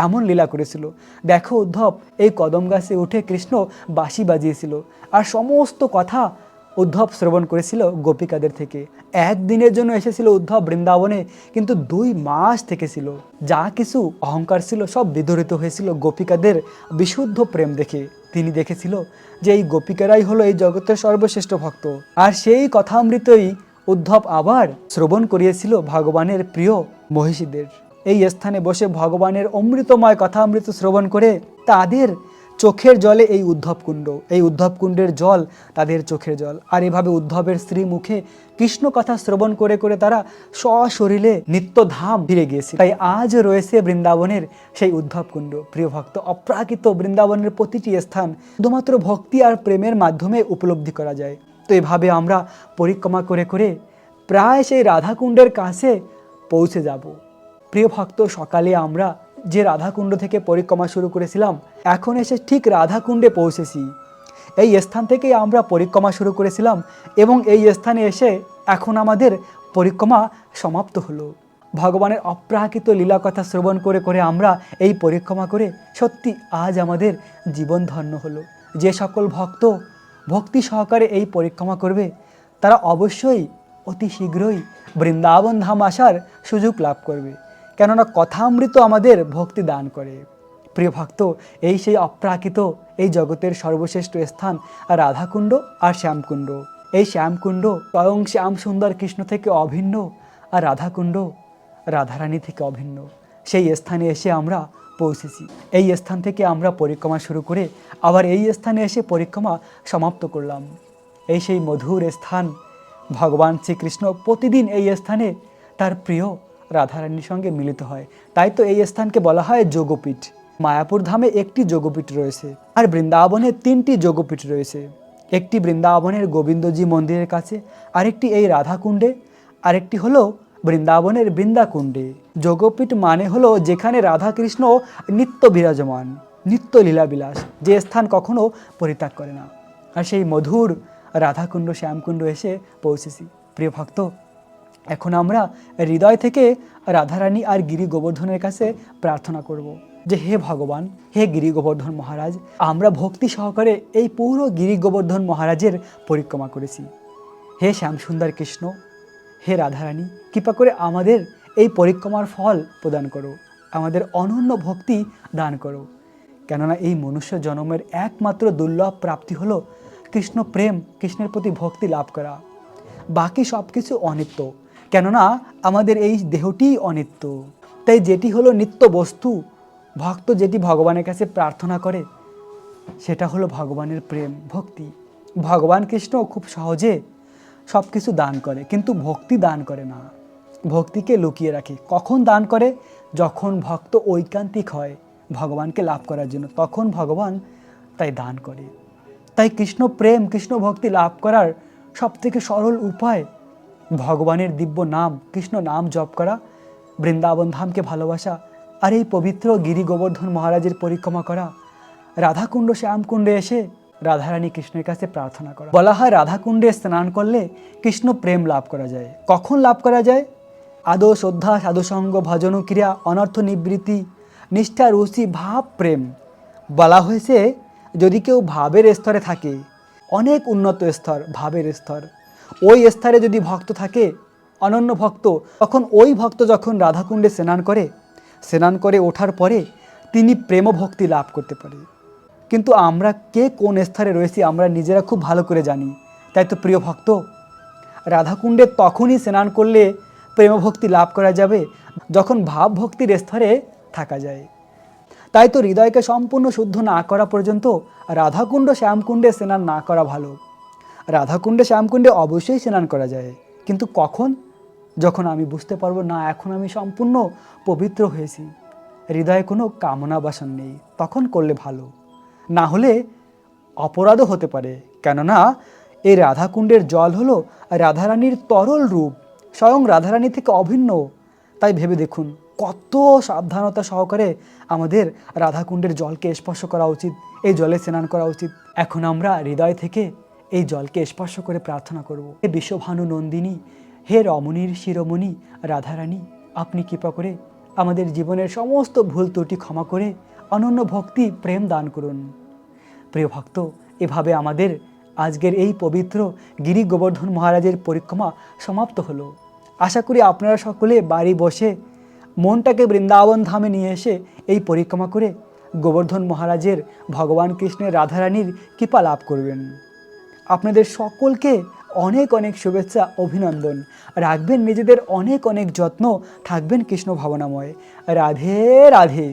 এমন লীলা করেছিল। দেখো উদ্ধব, এই কদম গাছে উঠে কৃষ্ণ বাঁশি বাজিয়েছিল। আর সমস্ত কথা উদ্ধব শ্রবণ করেছিল গোপিকাদের থেকে। একদিনের জন্য এসেছিল উদ্ধব বৃন্দাবনে, কিন্তু 2 মাস থেকেছিল। যা কিছু অহংকার ছিল সব বিদরিত হয়েছিল গোপিকাদের বিশুদ্ধ প্রেম দেখে। তিনি দেখেছিল যে এই গোপিকারাই হলো এই জগতের সর্বশ্রেষ্ঠ ভক্ত। আর সেই কথামৃতই উদ্ধব আবার শ্রবণ করিয়েছিল ভগবানের প্রিয় মহিষীদের। এই স্থানে বসে ভগবানের অমৃতময় কথামৃত শ্রবণ করে তাদের চোখের জলে এই উদ্ধবকুণ্ড, এই উদ্ধবকুণ্ডের জল তাদের চোখের জল। আর এভাবে উদ্ধবের স্ত্রী মুখে কৃষ্ণ কথা শ্রবণ করে করে তারা সশরীরে নিত্যধাম ফিরে গিয়েছে। তাই আজ রয়েছে বৃন্দাবনের সেই উদ্ধবকুণ্ড। প্রিয় ভক্ত, অপ্রাকৃত বৃন্দাবনের প্রতিটি স্থান শুধুমাত্র ভক্তি আর প্রেমের মাধ্যমে উপলব্ধি করা যায়। তো এভাবে আমরা পরিক্রমা করে করে প্রায় সেই রাধাকুণ্ডের কাছে পৌঁছে যাব। প্রিয় ভক্ত, সকালে আমরা যে রাধাকুণ্ড থেকে পরিক্রমা শুরু করেছিলাম, এখন এসে ঠিক রাধাকুণ্ডে পৌঁছেছি। এই স্থান থেকেই আমরা পরিক্রমা শুরু করেছিলাম এবং এই স্থানে এসে এখন আমাদের পরিক্রমা সমাপ্ত হলো। ভগবানের অপ্রাকৃত লীলা কথা শ্রবণ করে করে আমরা এই পরিক্রমা করে সত্যি আজ আমাদের জীবন ধন্য হলো। যে সকল ভক্ত ভক্তি সহকারে এই পরিক্রমা করবে তারা অবশ্যই অতি শীঘ্রই বৃন্দাবন ধাম আসার সুযোগ লাভ করবে, কেননা কথামৃত আমাদের ভক্তি দান করে। প্রিয় ভক্ত, এই সেই অপ্রাকৃত এই জগতের সর্বশ্রেষ্ঠ স্থান রাধাকুণ্ড আর শ্যামকুণ্ড। এই শ্যামকুণ্ড স্বয়ং শ্যাম সুন্দর কৃষ্ণ থেকে অভিন্ন, আর রাধাকুণ্ড রাধারানী থেকে অভিন্ন। সেই স্থানে এসে আমরা পৌঁছেছি। এই স্থান থেকে আমরা পরিক্রমা শুরু করে আবার এই স্থানে এসে পরিক্রমা সমাপ্ত করলাম। এই সেই মধুর স্থান। ভগবান শ্রীকৃষ্ণ প্রতিদিন এই স্থানে তার প্রিয় রাধারানীর সঙ্গে মিলিত হয়। তাই তো এই স্থানকে বলা হয় যোগপীঠ। মায়াপুর ধামে একটি যোগপীঠ রয়েছে, আর বৃন্দাবনে 3টি যোগপীঠ রয়েছে। একটি বৃন্দাবনের গোবিন্দজি মন্দিরের কাছে, আরেকটি এই রাধাকুণ্ডে, আরেকটি হলো বৃন্দাবনের বৃন্দাকুণ্ডে। যোগপীঠ মানে হলো যেখানে রাধাকৃষ্ণ নিত্য বিরাজমান, নিত্য লীলাবিলাস, যে স্থান কখনো পরিত্যাগ করে না। আর সেই মধুর রাধাকুণ্ড শ্যামকুণ্ড এসে পৌঁছেছি। প্রিয় ভক্ত, এখন আমরা হৃদয় থেকে রাধারানী আর গিরি গোবর্ধনের কাছে প্রার্থনা করব যে হে ভগবান, হে গিরি গোবর্ধন মহারাজ, আমরা ভক্তি সহকারে এই পুরো গিরি গোবর্ধন মহারাজের পরিক্রমা করেছি। হে শ্যামসুন্দর কৃষ্ণ, হে রাধারানী, কৃপা করে আমাদের এই পরিক্রমার ফল প্রদান করো, আমাদের অনন্য ভক্তি দান করো। কেননা এই মনুষ্য জন্মের একমাত্র দুর্লভ প্রাপ্তি হলো কৃষ্ণ প্রেম, কৃষ্ণের প্রতি ভক্তি লাভ করা। বাকি সব কিছু অনিত্য, কেননা আমাদের এই দেহটিই অনিত্য। তাই যেটি হলো নিত্য বস্তু, ভক্ত যেটি ভগবানের কাছে প্রার্থনা করে সেটা হলো ভগবানের প্রেম, ভক্তি। ভগবান কৃষ্ণ খুব সহজে সব কিছু দান করে, কিন্তু ভক্তি দান করে না, ভক্তিকে লুকিয়ে রাখে। কখন দান করে? যখন ভক্ত ঐকান্তিক হয় ভগবানকে লাভ করার জন্য, তখন ভগবান তাই দান করে। তাই কৃষ্ণ প্রেম, কৃষ্ণ ভক্তি লাভ করার সবথেকে সরল উপায় ভগবানের দিব্য নাম, কৃষ্ণ নাম জপ করা, বৃন্দাবন ধামকে ভালোবাসা, আর এই পবিত্র গিরি গোবর্ধন মহারাজের পরিক্রমা করা, রাধাকুণ্ড শ্যামকুণ্ডে এসে রাধারানী কৃষ্ণের কাছে প্রার্থনা করা। বলা হয় রাধাকুণ্ডে স্নান করলে কৃষ্ণ প্রেম লাভ করা যায়। কখন লাভ করা যায়? আদৌ শ্রদ্ধা, সাধুসঙ্গ, ভজন ক্রিয়া, অনর্থ নিবৃত্তি, নিষ্ঠা, রুচি, ভাব, প্রেম। বলা হয়েছে যদি কেউ ভাবের স্তরে থাকে, অনেক উন্নত স্তর, ভাবের স্তর, ওই স্তরে যদি ভক্ত থাকে, অনন্য ভক্ত, তখন ওই ভক্ত যখন রাধাকুণ্ডে স্নান করে ওঠার পরে তিনি প্রেম ভক্তি লাভ করতে পারে। কিন্তু আমরা কে কোন স্তরে রয়েছি আমরা নিজেরা খুব ভালো করে জানি। তাই তো প্রিয় ভক্ত, রাধাকুণ্ডে তখনই স্নান করলে প্রেমভক্তি লাভ করা যাবে যখন ভাবভক্তির স্তরে থাকা যায়। তাই তো হৃদয়কে সম্পূর্ণ শুদ্ধ না করা পর্যন্ত রাধাকুণ্ড শ্যামকুণ্ডে স্নান না করা ভালো। রাধাকুণ্ডে শ্যামকুণ্ডে অবশ্যই স্নান করা যায়, কিন্তু কখন? যখন আমি বুঝতে পারবো না এখন আমি সম্পূর্ণ পবিত্র হয়েছি, হৃদয়ে কোনো কামনা বাসন নেই, তখন করলে ভালো। না হলে অপরাধও হতে পারে, কেননা এই রাধাকুণ্ডের জল হলো রাধারানীর তরল রূপ, স্বয়ং রাধারানী থেকে অভিন্ন। তাই ভেবে দেখুন কত সাবধানতা সহকারে আমাদের রাধাকুণ্ডের জলকে স্পর্শ করা উচিত, এই জলে স্নান করা উচিত। এখন আমরা হৃদয় থেকে এই জলকে স্পর্শ করে প্রার্থনা করব। হে বিশ্বভানু নন্দিনী, হে রমণীর শিরোমণি রাধারানী, আপনি কৃপা করে আমাদের জীবনের সমস্ত ভুল ত্রুটি ক্ষমা করে অনন্য ভক্তি প্রেম দান করুন। প্রিয় ভক্ত, এভাবে আমাদের আজকের এই পবিত্র গিরি গোবর্ধন মহারাজের পরিক্রমা সমাপ্ত হলো। আশা করি আপনারা সকলে বাড়ি বসে মনটাকে বৃন্দাবন ধামে নিয়ে এসে এই পরিক্রমা করে গোবর্ধন মহারাজের, ভগবান কৃষ্ণের, রাধারানীর কৃপা লাভ করবেন। আপনাদের সকলকে অনেক অনেক শুভেচ্ছা, অভিনন্দন। রাখবেন নিজেদের অনেক অনেক যত্ন, থাকবেন কৃষ্ণ ভাবনাময়। রাধে রাধে।